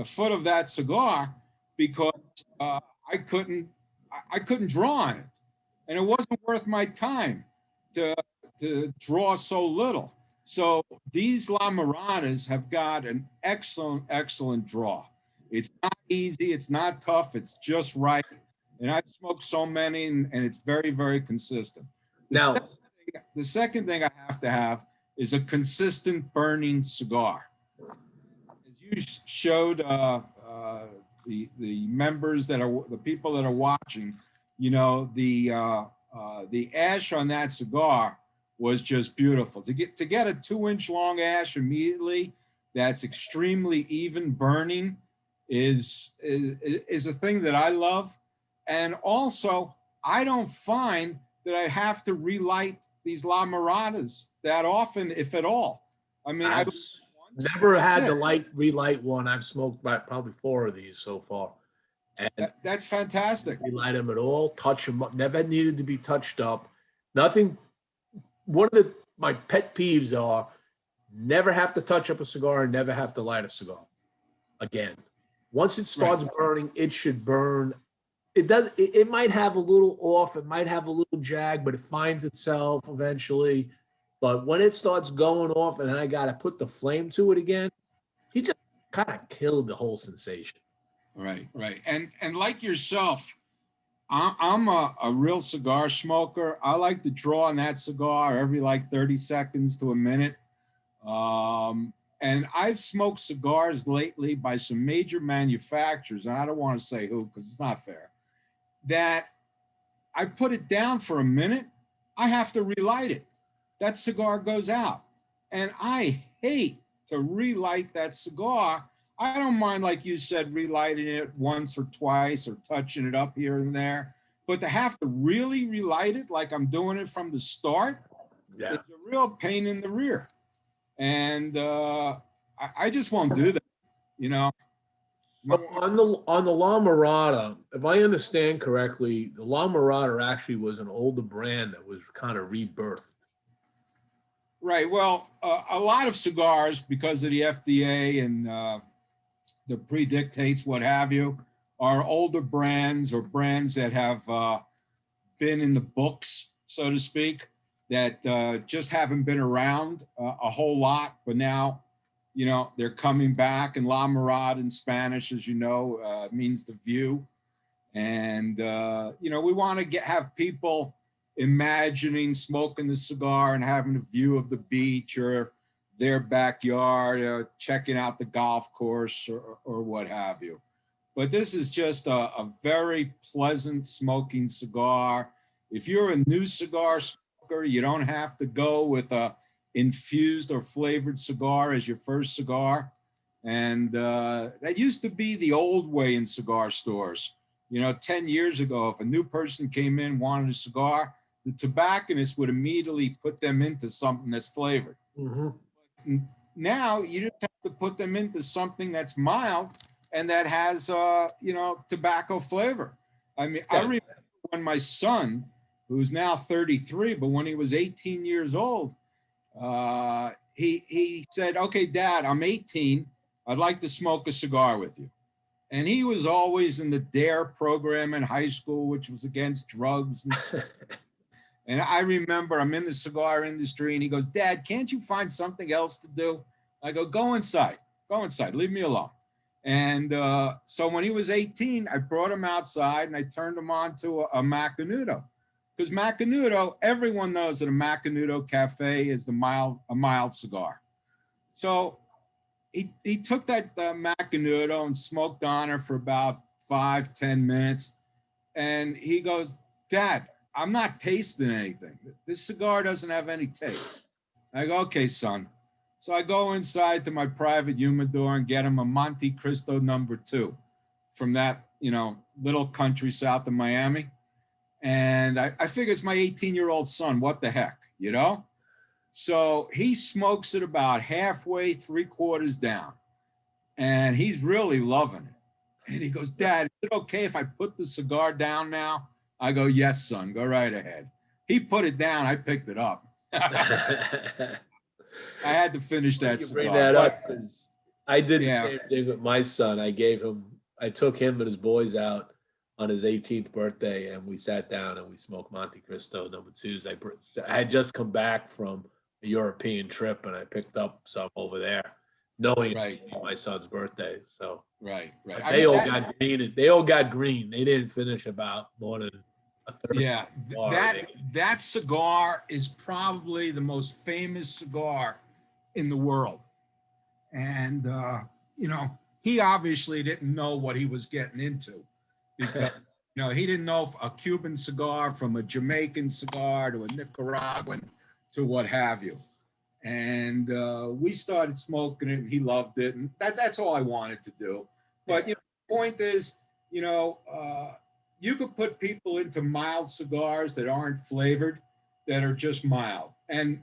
foot of that cigar because I couldn't draw on it. And it wasn't worth my time to draw so little. So these La Miradas have got an excellent draw. It's not easy. It's not tough. It's just right. And I've smoked so many, and it's very, very consistent. The second thing I have to have is a consistent burning cigar. As you showed the members that are the people that are watching, you know, the ash on that cigar was just beautiful. To get a 2-inch long ash immediately that's extremely even burning is a thing that I love. And also, I don't find that I have to relight these La Miradas that often, if at all. I mean, I've never had to relight one. I've smoked probably 4 of these so far. And that's fantastic. Relight them at all, touch them up, never needed to be touched up. Nothing. One of my pet peeves are never have to touch up a cigar and never have to light a cigar again. Once it starts burning, it should burn. It might have a little off, it might have a little jag, but it finds itself eventually. But when it starts going off and I got to put the flame to it again, he just kind of killed the whole sensation. Right. And like yourself, I'm a real cigar smoker. I like to draw on that cigar every like 30 seconds to a minute. And I've smoked cigars lately by some major manufacturers, and I don't want to say who because it's not fair, that I put it down for a minute, I have to relight it. That cigar goes out. And I hate to relight that cigar. I don't mind, like you said, relighting it once or twice or touching it up here and there. But to have to really relight it like I'm doing it from the start, it's a real pain in the rear. And I just won't do that, you know. On the La Mirada, if I understand correctly, the La Mirada actually was an older brand that was kind of rebirthed. Right. Well, a lot of cigars, because of the FDA and the predictates, what have you, are older brands or brands that have been in the books, so to speak, that just haven't been around a whole lot, but now, you know, they're coming back. And La Mirada in Spanish, as you know, means the view. And, you know, we want to have people imagining smoking the cigar and having a view of the beach or their backyard, checking out the golf course or what have you. But this is just a very pleasant smoking cigar. If you're a new cigar smoker, you don't have to go with a infused or flavored cigar as your first cigar. And that used to be the old way in cigar stores. You know, 10 years ago, if a new person came in, wanted a cigar, the tobacconist would immediately put them into something that's flavored. Mm-hmm. Now you just have to put them into something that's mild and that has, you know, tobacco flavor. I mean, yeah. I remember when my son, who's now 33, but when he was 18 years old, he said, "Okay, Dad, I'm 18. I'd like to smoke a cigar with you." And he was always in the DARE program in high school, which was against drugs. And I remember I'm in the cigar industry and he goes, "Dad, can't you find something else to do?" I go, go inside, leave me alone. And so when he was 18, I brought him outside and I turned him on to a Macanudo. Because Macanudo, everyone knows that a Macanudo Cafe is a mild cigar. So he took that Macanudo and smoked on her for about 5-10 minutes. And he goes, "Dad, I'm not tasting anything. This cigar doesn't have any taste." I go, "Okay, son." So I go inside to my private humidor and get him a Monte Cristo #2 from that, you know, little country south of Miami. And I figure it's my 18-year-old son. What the heck, you know? So he smokes it about halfway, 3/4 down. And he's really loving it. And he goes, "Dad, is it okay if I put the cigar down now?" I go, "Yes, son, go right ahead." He put it down. I picked it up. I had to finish that cigar. Bring that up because I did the same thing with my son. I took him and his boys out on his 18th birthday, and we sat down and we smoked Monte Cristo #2s. I had just come back from a European trip, and I picked up some over there, knowing it was my son's birthday. So right. They all got green. They all got green. They didn't finish about more than a third. Yeah, that cigar is probably the most famous cigar in the world. And, you know, he obviously didn't know what he was getting into because, you know, he didn't know a Cuban cigar from a Jamaican cigar to a Nicaraguan to what have you. And we started smoking it and he loved it. And that's all I wanted to do. But, you know, the point is, you know, you could put people into mild cigars that aren't flavored, that are just mild. And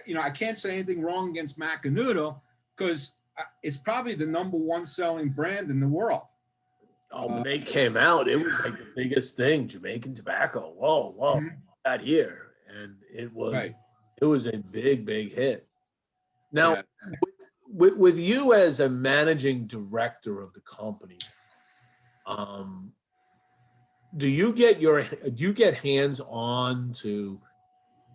you know, I can't say anything wrong against Macanudo because it's probably the #1 selling brand in the world. Oh, when they came out, it was like the biggest thing, Jamaican tobacco. Whoa, mm-hmm. Got here. And it was a big hit. Now, with you as a managing director of the company, do you get hands on to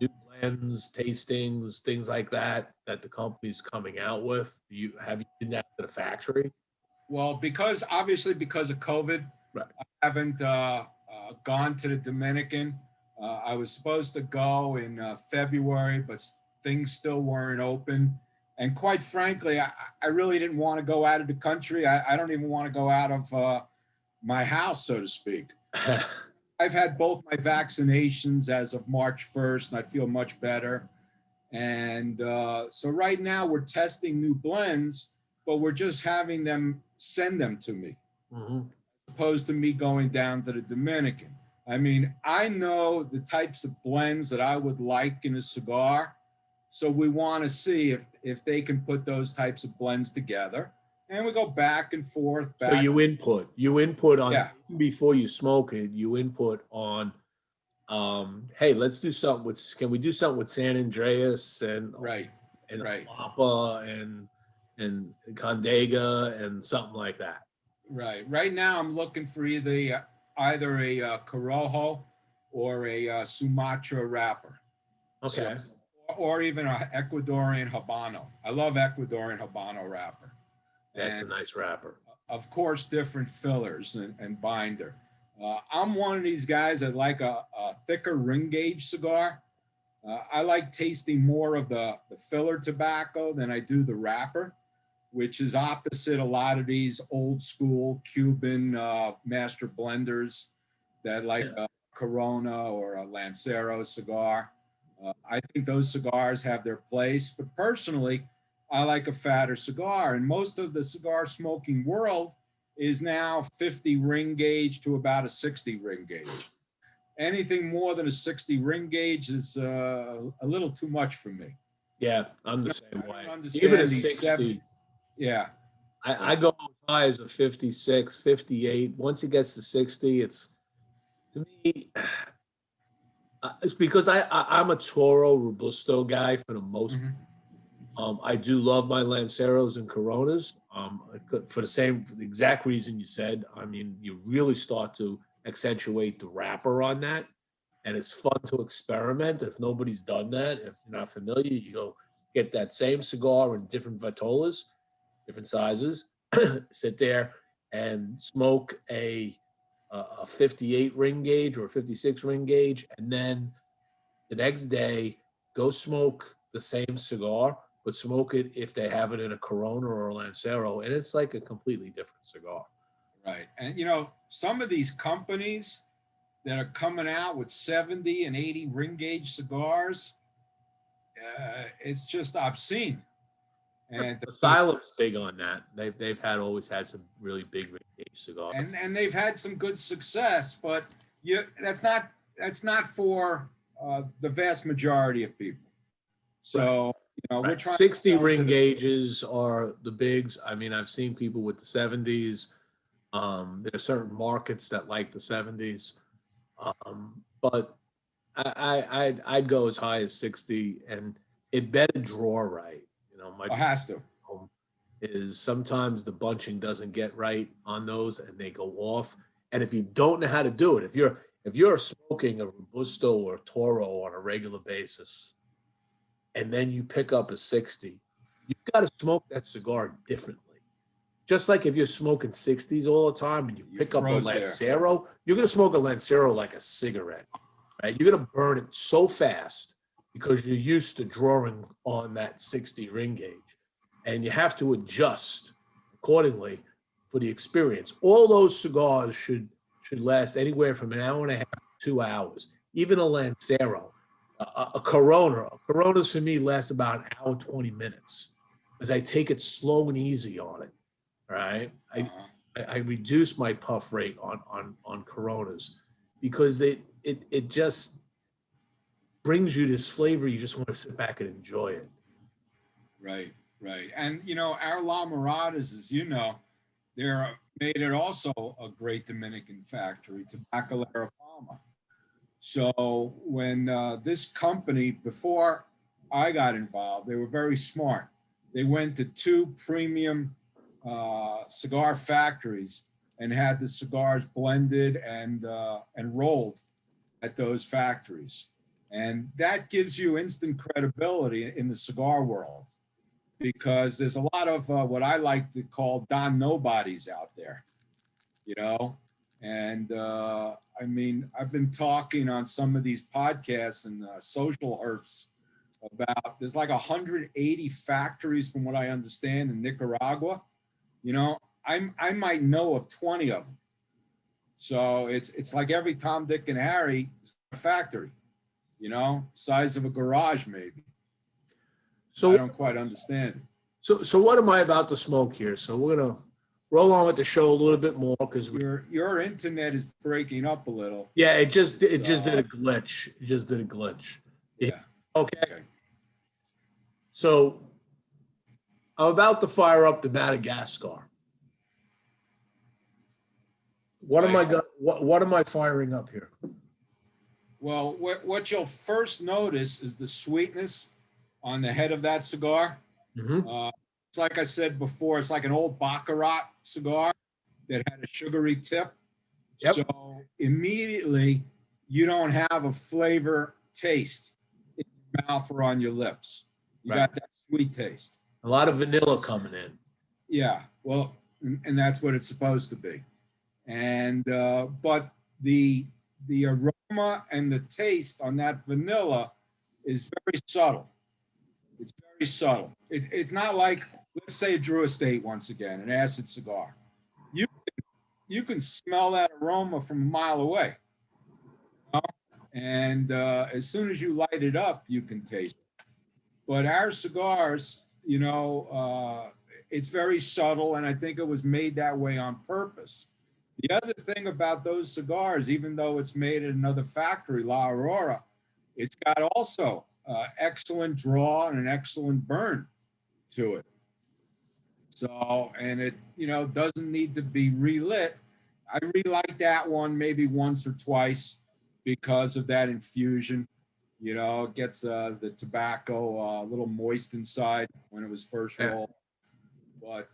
new blends, tastings, things like that the company's coming out with? Have you been down to the factory? Well, because of COVID, I haven't gone to the Dominican. I was supposed to go in February, but things still weren't open. And quite frankly, I really didn't want to go out of the country. I don't even want to go out of my house, so to speak. I've had both my vaccinations as of March 1st, and I feel much better. And so right now we're testing new blends, but we're just having them send them to me, as opposed to me going down to the Dominican. I mean, I know the types of blends that I would like in a cigar. So we want to see if they can put those types of blends together. And we go back and forth. So you input on, before you smoke it, you input on, hey, let's do something can we do something with San Andreas and Papa and Condega and something like that? Right. Right now I'm looking for either a Corojo or a Sumatra wrapper. Okay. So, or even an Ecuadorian Habano. I love Ecuadorian Habano wrapper. That's a And nice wrapper. of course, different fillers and binder. I'm one of these guys that like a thicker ring gauge cigar. I like tasting more of the filler tobacco than I do the wrapper, which is opposite a lot of these old school Cuban master blenders that like a Corona or a Lancero cigar. I think those cigars have their place, but personally, I like a fatter cigar. And most of the cigar smoking world is now 50 ring gauge to about a 60 ring gauge. Anything more than a 60 ring gauge is a little too much for me. Yeah, I'm the I same don't way. understand Even a these 60, 70. Yeah. I go as high as a 56, 58. Once it gets to 60, it's, to me, it's because I'm a Toro Robusto guy for the most. I do love my Lanceros and Coronas for the exact reason you said. I mean, you really start to accentuate the wrapper on that, and it's fun to experiment. If nobody's done that, if you're not familiar, you go get that same cigar in different vitolas, different sizes, sit there and smoke a 58 ring gauge or a 56 ring gauge, and then the next day go smoke the same cigar, but smoke it if they have it in a Corona or a Lancero, and it's like a completely different cigar. Right. And you know, some of these companies that are coming out with 70 and 80 ring gauge cigars, it's just obscene. And Asylum's big on that. They've always had some really big ring gauge cigars. and they've had some good success, but that's not for the vast majority of people. So you know, we're trying 60 to sell ring to the, gauges are the bigs. I mean, I've seen people with the 70s. There are certain markets that like the 70s. But I'd go as high as 60, and it better draw right. You know, my it has to. problem is sometimes the bunching doesn't get right on those, and they go off. And if you don't know how to do it, if you're smoking a Robusto or a Toro on a regular basis, and then you pick up a 60, you've got to smoke that cigar differently. Just like if you're smoking 60s all the time and you pick up a Lancero, you're going to smoke a Lancero like a cigarette, right? You're going to burn it so fast because you're used to drawing on that 60 ring gauge. And you have to adjust accordingly for the experience. All those cigars should last anywhere from an hour and a half to 2 hours. Even a Lancero, a Corona. Coronas for me last about an hour, 20 minutes because I take it slow and easy on it. Right, I reduce my puff rate on Coronas because it just brings you this flavor. You just want to sit back and enjoy it. Right, right. And you know, our La Miradas, as you know, they're made at also a great Dominican factory, Tabacalera Palma. So when this company, before I got involved, they were very smart. They went to 2 premium cigar factories and had the cigars blended and rolled at those factories. And that gives you instant credibility in the cigar world because there's a lot of what I like to call Don Nobodies out there, you know? And I mean, I've been talking on some of these podcasts and social herfs about there's like 180 factories from what I understand in Nicaragua. You know, I might know of 20 of them. So it's like every Tom, Dick, and Harry is a factory, you know, size of a garage maybe. So I don't quite understand it. So what am I about to smoke here? So we're gonna roll on with the show a little bit more because your internet is breaking up a little. Yeah, it just did a glitch. It just did a glitch. Yeah. Okay. So I'm about to fire up the Madagascar. What am I firing up here? Well, what you'll first notice is the sweetness on the head of that cigar. It's like I said before, it's like an old Baccarat cigar that had a sugary tip. Yep. So immediately you don't have a flavor taste in your mouth or on your lips. You got that sweet taste. A lot of vanilla coming in. Yeah, well, and that's what it's supposed to be. And but the aroma and the taste on that vanilla is very subtle. It's very subtle. It's not like, let's say, Drew Estate once again, an acid cigar. You can smell that aroma from a mile away. You know? And as soon as you light it up, you can taste it. But our cigars, you know, it's very subtle, and I think it was made that way on purpose. The other thing about those cigars, even though it's made at another factory, La Aurora, it's got also excellent draw and an excellent burn to it. So, and it, you know, doesn't need to be relit. I relight that one maybe once or twice because of that infusion. You know, it gets the tobacco a little moist inside when it was first rolled. But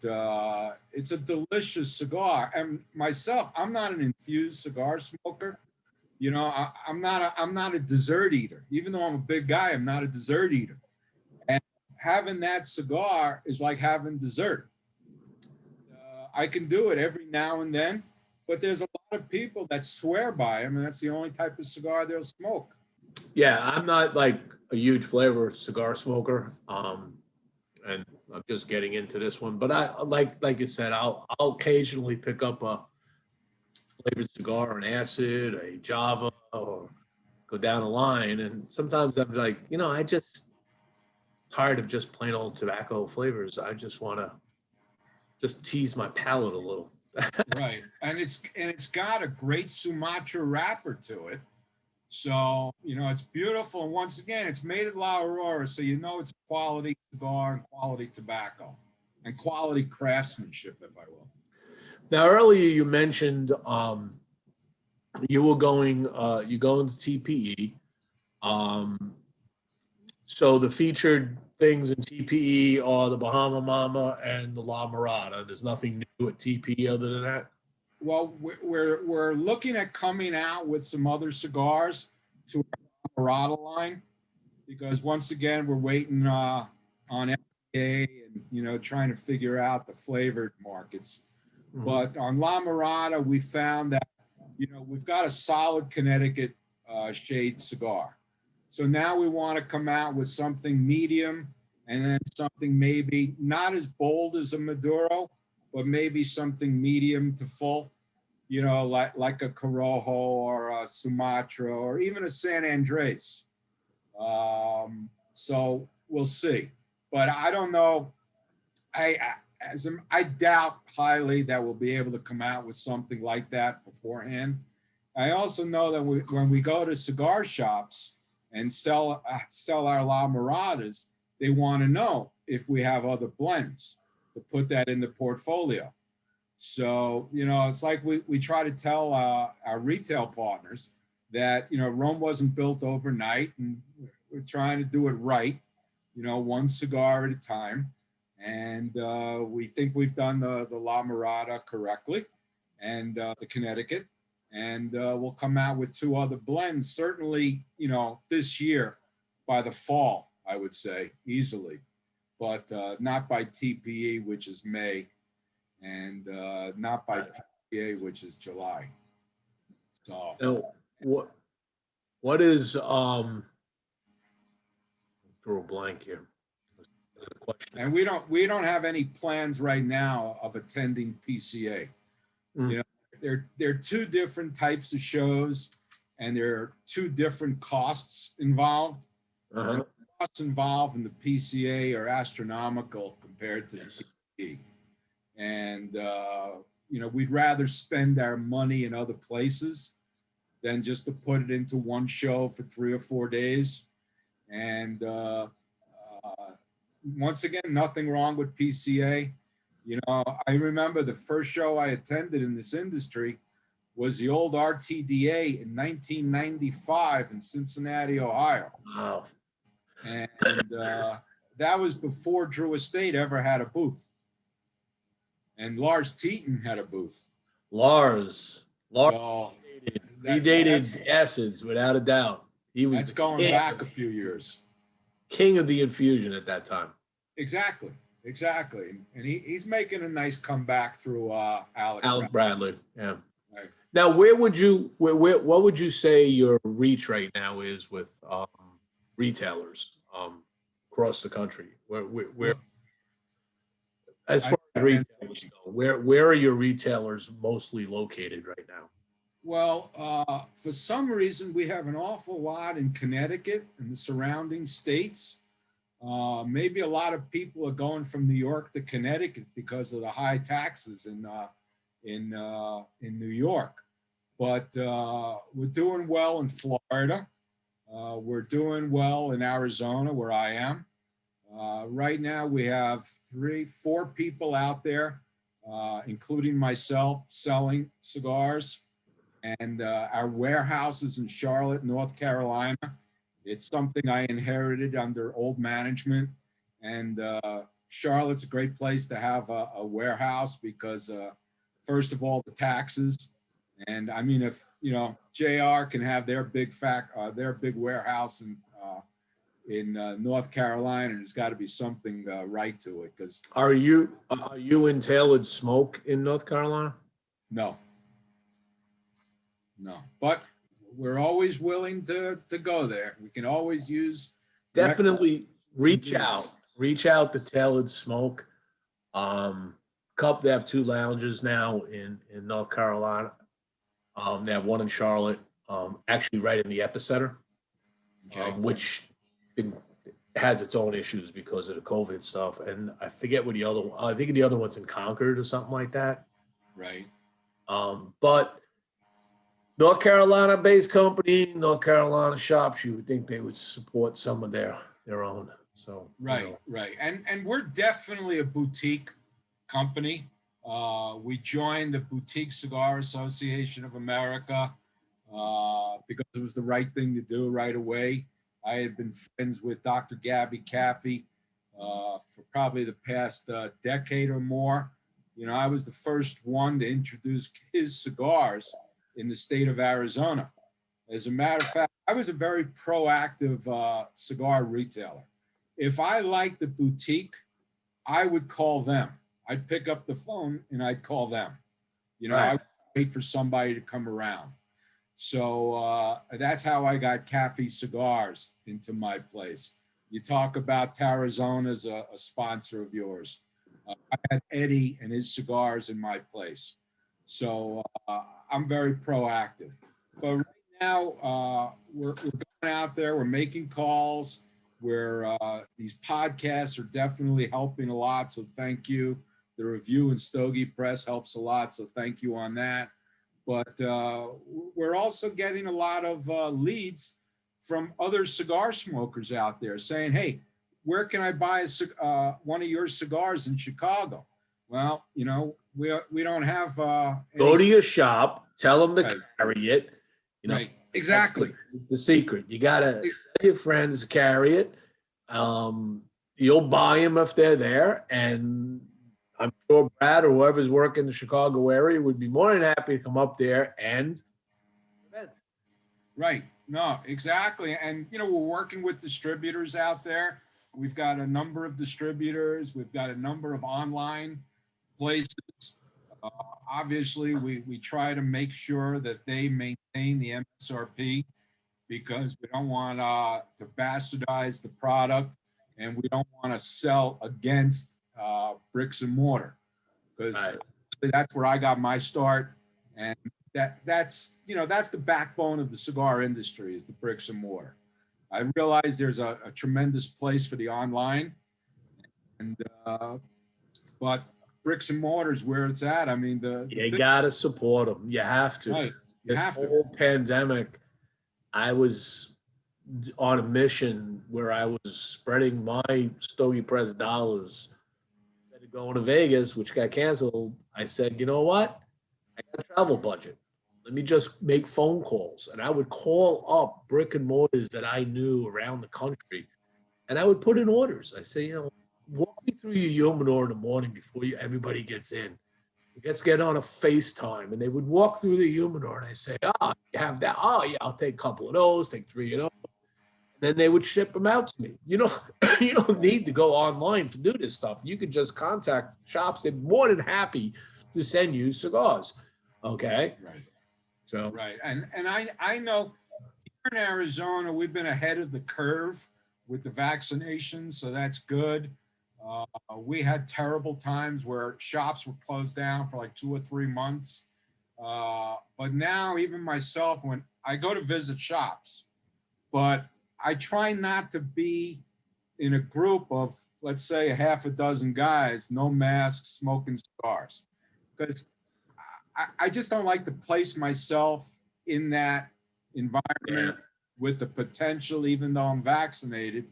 it's a delicious cigar. And myself, I'm not an infused cigar smoker. You know, I'm not a dessert eater. Even though I'm a big guy, I'm not a dessert eater. And having that cigar is like having dessert. I can do it every now and then, but there's a lot of people that swear by them, and that's the only type of cigar they'll smoke. Yeah, I'm not like a huge flavor cigar smoker, and I'm just getting into this one. But I like you said, I'll occasionally pick up a flavored cigar, an acid, a Java, or go down the line. And sometimes I'm like, you know, I just tired of just plain old tobacco flavors. I just want to just tease my palate a little. Right, and it's got a great Sumatra wrapper to it. So, you know, it's beautiful. And once again, it's made at La Aurora, so you know it's a quality cigar and quality tobacco and quality craftsmanship, if I will. Now, earlier you mentioned you were going to TPE. So the featured things in TPE are the Bahama Mama and the La Mirada. There's nothing new at TPE other than that. Well, we're looking at coming out with some other cigars to our Mirada line, because once again we're waiting on FDA and, you know, trying to figure out the flavored markets. Mm-hmm. But on La Mirada, we found that, you know, we've got a solid Connecticut shade cigar. So now we want to come out with something medium, and then something maybe not as bold as a Maduro, but maybe something medium to full, you know, like a Corojo or a Sumatra or even a San Andres. So we'll see. But I don't know. I doubt highly that we'll be able to come out with something like that beforehand. I also know that when we go to cigar shops and sell our La Miradas, they want to know if we have other blends to put that in the portfolio. So, you know, it's like we try to tell our retail partners that, you know, Rome wasn't built overnight, and we're trying to do it right, you know, one cigar at a time. And we think we've done the La Mirada correctly, and the Connecticut. And we'll come out with 2 other blends, certainly, you know, this year by the fall, I would say, easily. But not by TPE, which is May, and not by PPA, which is July. So now, what is drew a blank here. And we don't have any plans right now of attending PCA. You know, there are 2 different types of shows, and there are 2 different costs involved. And the costs involved in the PCA are astronomical compared to the TPE. And you know, we'd rather spend our money in other places than just to put it into one show for 3 or 4 days. And once again, nothing wrong with PCA. You know, I remember the first show I attended in this industry was the old RTDA in 1995 in Cincinnati, Ohio. Wow. And that was before Drew Estate ever had a booth. And Lars Teton had a booth. Lars. So Predated acids, without a doubt. He was That's going back a few years. King of the infusion at that time. Exactly. And he's making a nice comeback through Alec Bradley. Yeah. Right. Now, what would you say your reach right now is with retailers across the country? Where as far as retailers go, where are your retailers mostly located right now? Well, for some reason, we have an awful lot in Connecticut and the surrounding states. Maybe a lot of people are going from New York to Connecticut because of the high taxes in New York. But we're doing well in Florida. We're doing well in Arizona, where I am. Right now, we have 4 people out there, including myself, selling cigars. And our warehouse is in Charlotte, North Carolina. It's something I inherited under old management. And Charlotte's a great place to have a warehouse because, first of all, the taxes. And I mean, if, JR can have their big warehouse in North Carolina, there's got to be something right to it. Because are you in Tailored Smoke in North Carolina? No, but we're always willing to go there. We can always use. Definitely reach out to Tailored Smoke. They have 2 lounges now in North Carolina. They have one in Charlotte, actually right in the epicenter, which has its own issues because of the COVID stuff. And I forget what the other one, I think the other one's in Concord or something like that. Right. But North Carolina-based company, North Carolina shops, you would think they would support some of their own. So right. And we're definitely a boutique company. We joined the Boutique Cigar Association of America because it was the right thing to do right away. I had been friends with Dr. Gabby Caffey for probably the past decade or more. I was the first one to introduce his cigars in the state of Arizona. As a matter of fact, I was a very proactive cigar retailer. If I liked the boutique, I would call them. I'd pick up the phone and I'd call them. Right. I would wait for somebody to come around. So that's how I got Caffey Cigars into my place. You talk about Tarazona's a sponsor of yours. I had Eddie and his cigars in my place. So I'm very proactive. But right now, we're going out there, we're making calls, these podcasts are definitely helping a lot. So thank you. The review in Stogie Press helps a lot. So thank you on that. But we're also getting a lot of leads from other cigar smokers out there saying, hey, where can I buy one of your cigars in Chicago? Well, we don't have. Go to your shop, tell them to carry it. Right. Exactly. That's the secret. You got to tell your friends to carry it. You'll buy them if they're there. And I'm sure Brad or whoever's working the Chicago area would be more than happy to come up there and event. Right. No, exactly. And, we're working with distributors out there. We've got a number of distributors. We've got a number of online places. Obviously, we try to make sure that they maintain the MSRP because we don't want to bastardize the product and we don't want to sell against bricks and mortar because that's where I got my start. And that's the backbone of the cigar industry is the bricks and mortar. I realize there's a tremendous place for the online, and but bricks and mortar is where it's at. I mean, you gotta support them. You have to. Right. You have to. This whole pandemic, I was on a mission where I was spreading my Stogie Press dollars. Instead of going to Vegas, which got canceled, I said, you know what? I got a travel budget. Let me just make phone calls. And I would call up brick and mortars that I knew around the country. And I would put in orders. I say, walk me through your humidor in the morning before everybody gets in. let's get on a FaceTime. And they would walk through the humidor and I say, oh, you have that? Oh, yeah, I'll take a couple of those, take 3 of those. And then they would ship them out to me. You know, you don't need to go online to do this stuff. You can just contact shops. They're more than happy to send you cigars. Okay. Right. So, right. And I know here in Arizona, we've been ahead of the curve with the vaccinations. So that's good. We had terrible times where shops were closed down for like 2 or 3 months. But now even myself, when I go to visit shops, but I try not to be in a group of, let's say, a half a dozen guys, no masks, smoking cigars, because I just don't like to place myself in that environment with the potential, even though I'm vaccinated,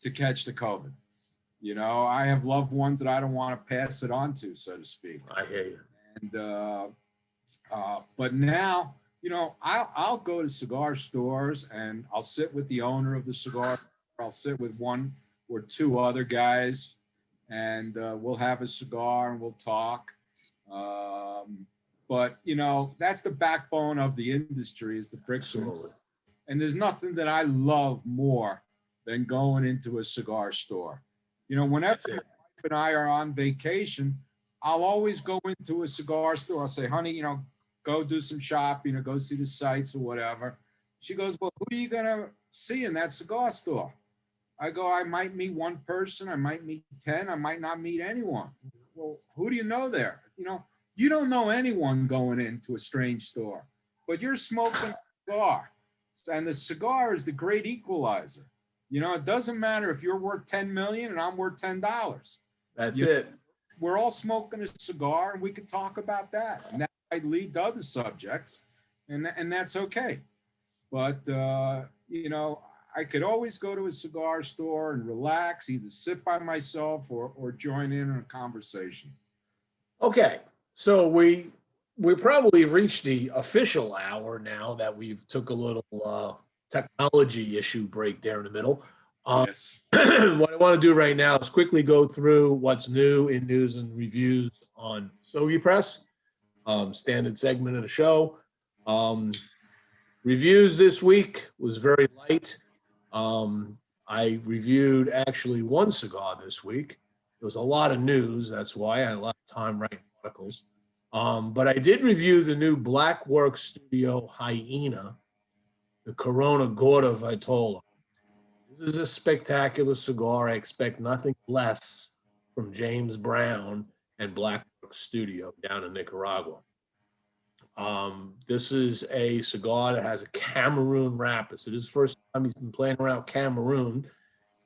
to catch the COVID. You know, I have loved ones that I don't want to pass it on to, so to speak. I hear you. And but now, you know, I'll go to cigar stores and I'll sit with the owner of the cigar. I'll sit with 1 or 2 other guys, and we'll have a cigar and we'll talk. But you know, that's the backbone of the industry, is the bricks. And there's nothing that I love more than going into a cigar store. You know, whenever my wife and I are on vacation, I'll always go into a cigar store. I'll say, honey, you know, go do some shopping or go see the sights or whatever. She goes, well, who are you going to see in that cigar store? I go, I might meet 1 person. I might meet 10. I might not meet anyone. Well, who do you know there? You know, you don't know anyone going into a strange store, but you're smoking a cigar. And the cigar is the great equalizer. You know, it doesn't matter if you're worth 10 million and I'm worth $10. That's it. We're all smoking a cigar and we could talk about that. And that might lead to other subjects, and that's okay. But, you know, I could always go to a cigar store and relax, either sit by myself or join in on a conversation. Okay. So we probably reached the official hour now that we've took a little technology issue break there in the middle. Yes. What I want to do right now is quickly go through what's new in news and reviews on Stogie Press, standard segment of the show. Reviews this week was very light. I reviewed actually 1 cigar this week. There was a lot of news. That's why I had a lot of time writing articles. But I did review the new Blackwork Studio Hyena, the Corona Gorda Vitola. This is a spectacular cigar. I expect nothing less from James Brown and Blackwork Studio down in Nicaragua. This is a cigar that has a Cameroon wrapper. So this is the first time he's been playing around Cameroon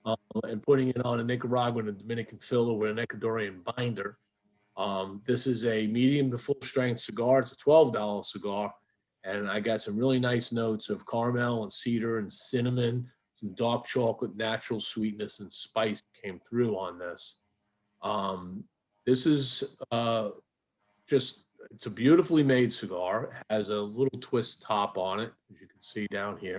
and putting it on a Nicaraguan and Dominican filler with an Ecuadorian binder. This is a medium to full strength cigar. It's a $12 cigar. And I got some really nice notes of caramel and cedar and cinnamon, some dark chocolate, natural sweetness and spice came through on this. This is it's a beautifully made cigar. It has a little twist top on it, as you can see down here.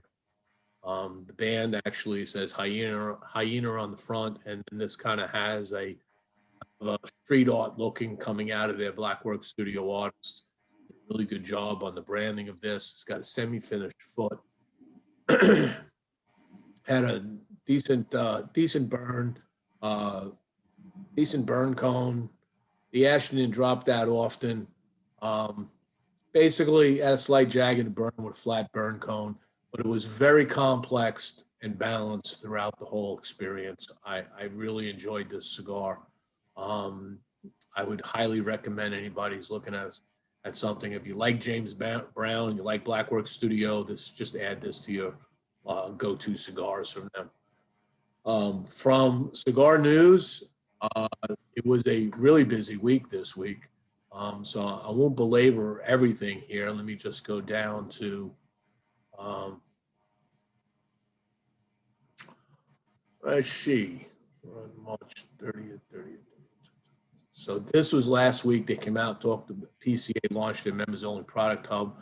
The band actually says hyena on the front, and this kind of has a street art looking coming out of their Blackwork Studio artists. Really good job on the branding of this. It's got a semi-finished foot. Had a decent burn cone. The ash didn't drop that often. Basically had a slight jagged burn with a flat burn cone, but it was very complex and balanced throughout the whole experience. I really enjoyed this cigar. I would highly recommend anybody who's looking at something. If you like James Brown, you like Blackwork Studio, just add this to your go-to cigars from them. From Cigar News, it was a really busy week this week. So I won't belabor everything here. Let me just go down to let's see, on March 30th. So this was last week. They came out, talked to PCA, launched their members-only product hub.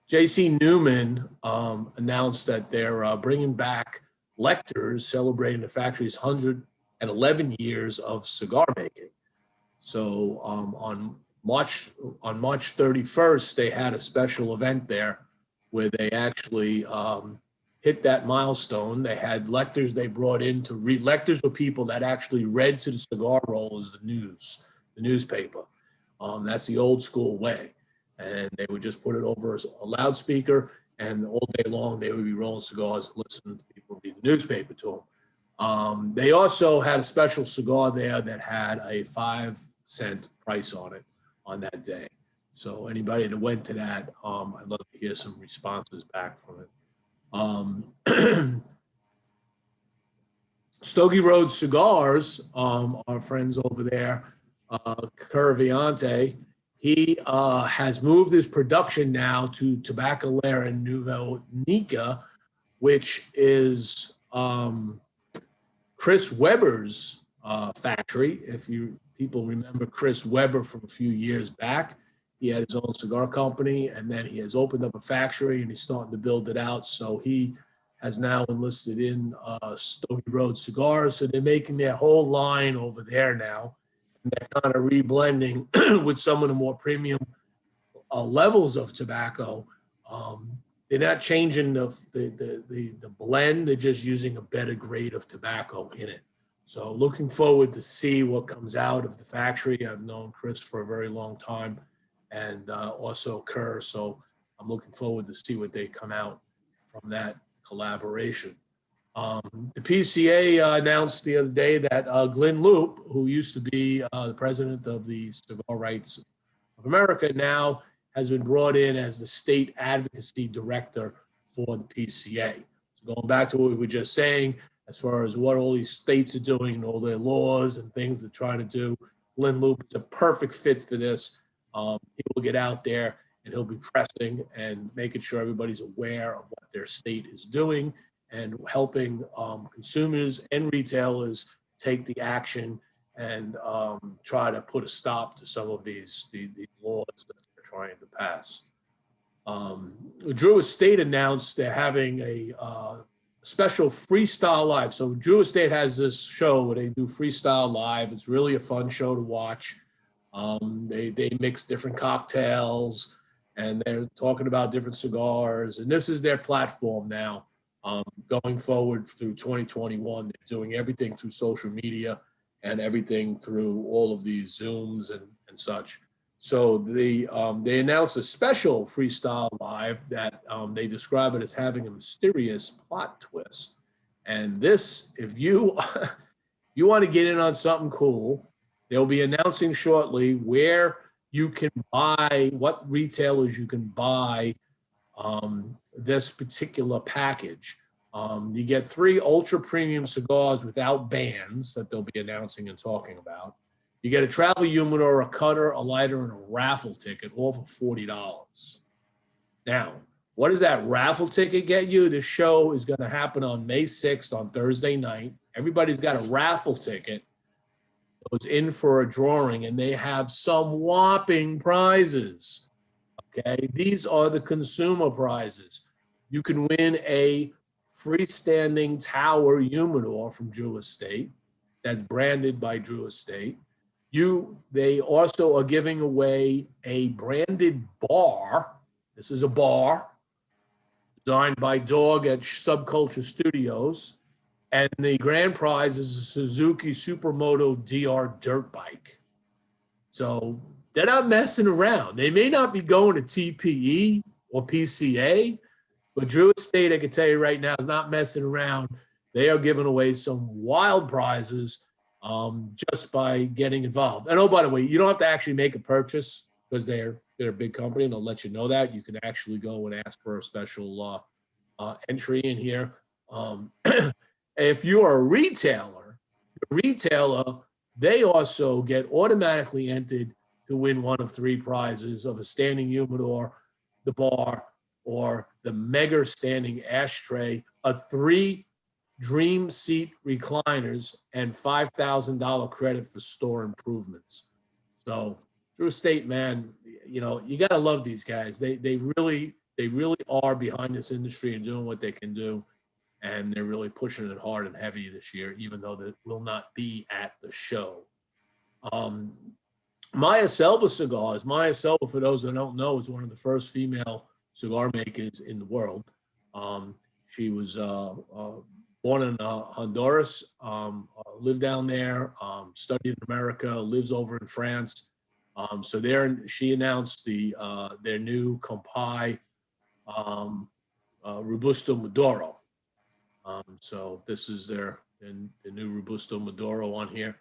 J.C. Newman announced that they're bringing back lectures celebrating the factory's 111 years of cigar making. So on March 31st, they had a special event there where they actually hit that milestone. They had lectors they brought in to read. Lectors were people that actually read to the cigar rollers the newspaper. That's the old school way. And they would just put it over a loudspeaker, and all day long they would be rolling cigars and listening to people read the newspaper to them. They also had a special cigar there that had a 5-cent price on it on that day. So anybody that went to that, I'd love to hear some responses back from it. Stogie Road Cigars, our friends over there, Curviante, he has moved his production now to Tabacalera Nuevo Nica, which is Chris Weber's factory. If you people remember Chris Weber from a few years back, he had his own cigar company, and then he has opened up a factory and he's starting to build it out. So he has now enlisted in Stogie Road Cigars. So they're making their whole line over there now. And they're kind of reblending with some of the more premium levels of tobacco. They're not changing the blend. They're just using a better grade of tobacco in it. So looking forward to see what comes out of the factory. I've known Chris for a very long time, and also Kerr. So I'm looking forward to see what they come out from that collaboration. The PCA announced the other day that Glenn Loop, who used to be the president of the Cigar Rights of America, now has been brought in as the state advocacy director for the PCA. So going back to what we were just saying, as far as what all these states are doing and all their laws and things they're trying to do, Glenn Loop is a perfect fit for this. He will get out there and he'll be pressing and making sure everybody's aware of what their state is doing and helping consumers and retailers take the action and try to put a stop to some of these laws that they're trying to pass. Drew Estate announced they're having a special freestyle live. So Drew Estate has this show where they do freestyle live. It's really a fun show to watch. They mix different cocktails and they're talking about different cigars. And this is their platform now. Going forward through 2021, they're doing everything through social media and everything through all of these Zooms and such. So they announced a special freestyle live that they describe it as having a mysterious plot twist. And this, if you you want to get in on something cool, they'll be announcing shortly where you can buy, what retailers you can buy this particular package. You get 3 ultra premium cigars without bands that they'll be announcing and talking about. You get a travel humidor, a cutter, a lighter, and a raffle ticket, all for $40. Now, what does that raffle ticket get you? The show is going to happen on May 6th on Thursday night. Everybody's got a raffle ticket. It was in for a drawing, and they have some whopping prizes. Okay, these are the consumer prizes. You can win a freestanding tower humidor from Drew Estate that's branded by Drew Estate. They also are giving away a branded bar. This is a bar designed by Dog at Subculture Studios. And the grand prize is a Suzuki Supermoto DR dirt bike. So they're not messing around. They may not be going to TPE or PCA, but Drew Estate, I can tell you right now, is not messing around. They are giving away some wild prizes just by getting involved. And oh, by the way, you don't have to actually make a purchase because they're a big company and they'll let you know that. You can actually go and ask for a special entry in here. If you are a retailer, they also get automatically entered to win one of 3 prizes of a standing humidor, the bar, or the mega standing ashtray, 3 Dream Seat recliners, and $5,000 credit for store improvements. So Drew Estate, man, you know, you gotta love these guys. They really are behind this industry and doing what they can do. And they're really pushing it hard and heavy this year, even though they will not be at the show. Maya Selva Cigars. Maya Selva, for those that don't know, is one of the first female cigar makers in the world. She was born in Honduras, lived down there, studied in America, lives over in France. So there, she announced their new Compai Robusto Maduro. So this is their new Robusto Maduro on here.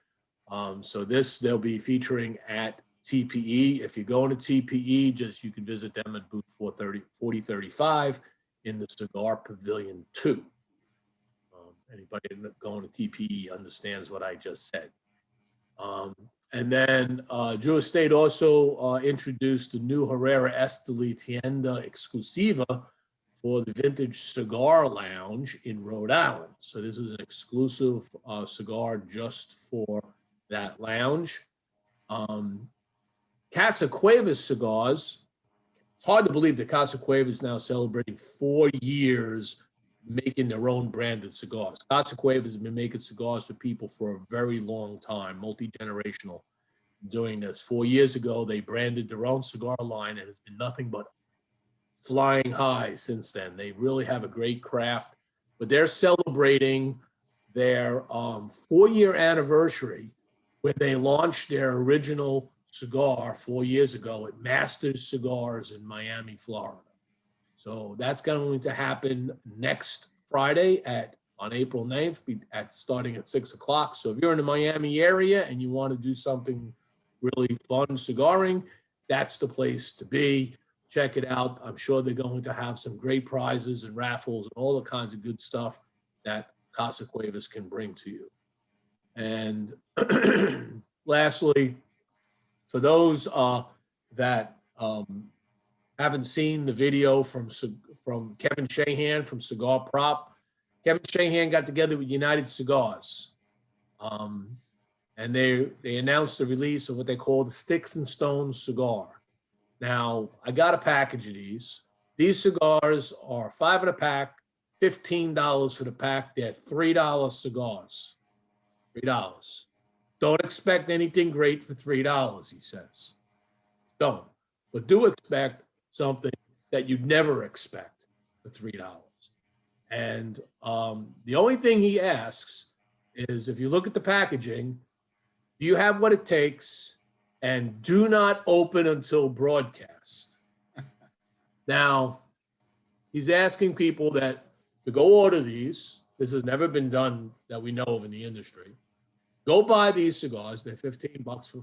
So this they'll be featuring at TPE. If you're going to TPE, just you can visit them at booth 4035 in the Cigar Pavilion 2. Anybody going to TPE understands what I just said. And then Drew Estate also introduced the new Herrera Esteli Tienda Exclusiva for the Vintage Cigar Lounge in Rhode Island. So this is an exclusive cigar just for that lounge. Casa Cuevas cigars. It's hard to believe that Casa Cuevas is now celebrating 4 years making their own branded cigars. Casa Cuevas has been making cigars for people for a very long time, multi-generational, doing this. 4 years ago, they branded their own cigar line, and it's been nothing but flying high since then. They really have a great craft, but they're celebrating their 4-year anniversary when they launched their original cigar 4 years ago at Masters Cigars in Miami, Florida. So that's going to happen next Friday on April 9th starting at 6 o'clock. So if you're in the Miami area and you want to do something really fun cigaring, that's the place to be. Check it out. I'm sure they're going to have some great prizes and raffles and all the kinds of good stuff that Casa Cuevas can bring to you. And lastly, for those that haven't seen the video from Kevin Shahan from Cigar Prop, Kevin Shahan got together with United Cigars, and they announced the release of what they call the Sticks and Stones cigar. Now, I got a package of these. These cigars are 5 in a pack, $15 for the pack. They're $3 cigars. $3. Don't expect anything great for $3, he says. Don't. But do expect something that you'd never expect for $3. And the only thing he asks is, if you look at the packaging, do you have what it takes? And do not open until broadcast. Now, he's asking people to go order these. This has never been done that we know of in the industry. Go buy these cigars. They're $15 for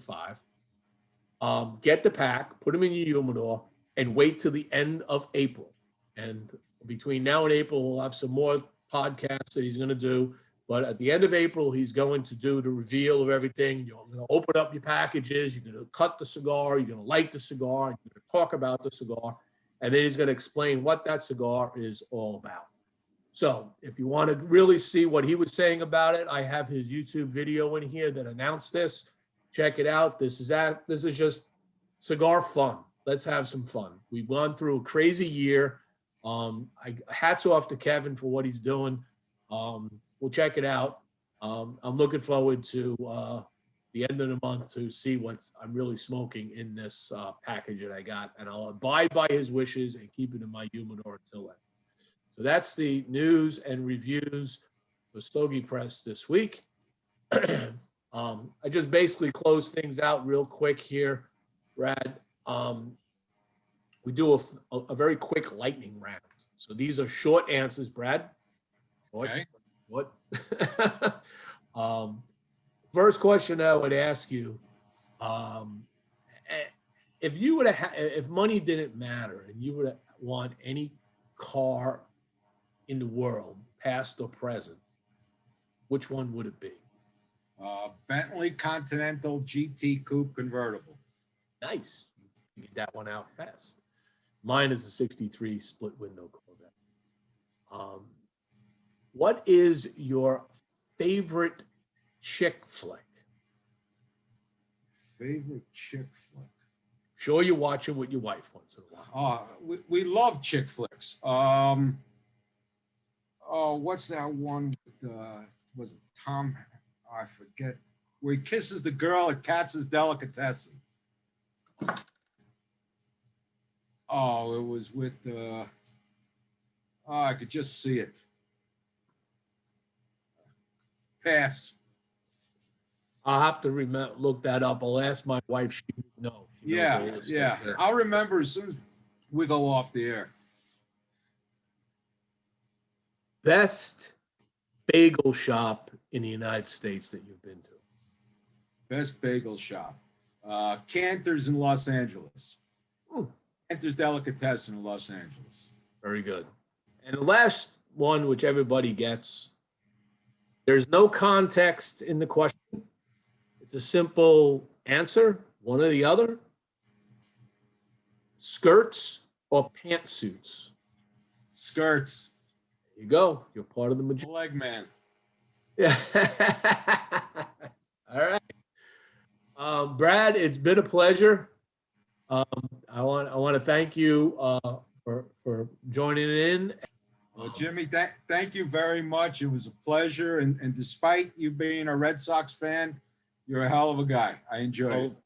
5. Get the pack, put them in your humidor, and wait till the end of April. And between now and April, we'll have some more podcasts that he's going to do. But at the end of April, he's going to do the reveal of everything. You're going to open up your packages. You're going to cut the cigar. You're going to light the cigar. You're going to talk about the cigar. And then he's going to explain what that cigar is all about. So if you want to really see what he was saying about it, I have his YouTube video in here that announced this. Check it out. This is just cigar fun. Let's have some fun. We've gone through a crazy year. Hats off to Kevin for what he's doing. We'll check it out. I'm looking forward to the end of the month to see what I'm really smoking in this package that I got. And I'll abide by his wishes and keep it in my humidor until then. So that's the news and reviews for Stogie Press this week. I just basically close things out real quick here, Brad. We do a very quick lightning round. So these are short answers, Brad. Okay. What? First question I would ask you, if you would have, if money didn't matter and you would want any car in the world, past or present, which one would it be? Bentley Continental GT Coupe convertible. Nice. You get that one out fast. Mine is a 63 split window Corvette. What is your favorite chick flick? Favorite chick flick? Sure, you watch it with your wife once in a while. We love chick flicks. What's that one with, was it Tom? I forget. Where he kisses the girl at Katz's Delicatessen. Oh, it was with I could just see it. Pass. I'll have to look that up. I'll ask my wife. She would know. She knows all Yeah, this yeah. stuff there. I'll remember as soon as we go off the air. Best bagel shop in the United States that you've been to? Best bagel shop. Cantor's in Los Angeles. Cantor's Delicatessen in Los Angeles. Very good. And the last one, which everybody gets, there's no context in the question. It's a simple answer, one or the other. Skirts or pantsuits? Skirts. There you go. You're part of the majority. Leg man. Yeah. All right. Brad, it's been a pleasure. I want to thank you for joining in. Well, Jimmie, thank you very much. It was a pleasure. And despite you being a Red Sox fan, you're a hell of a guy. I enjoyed it.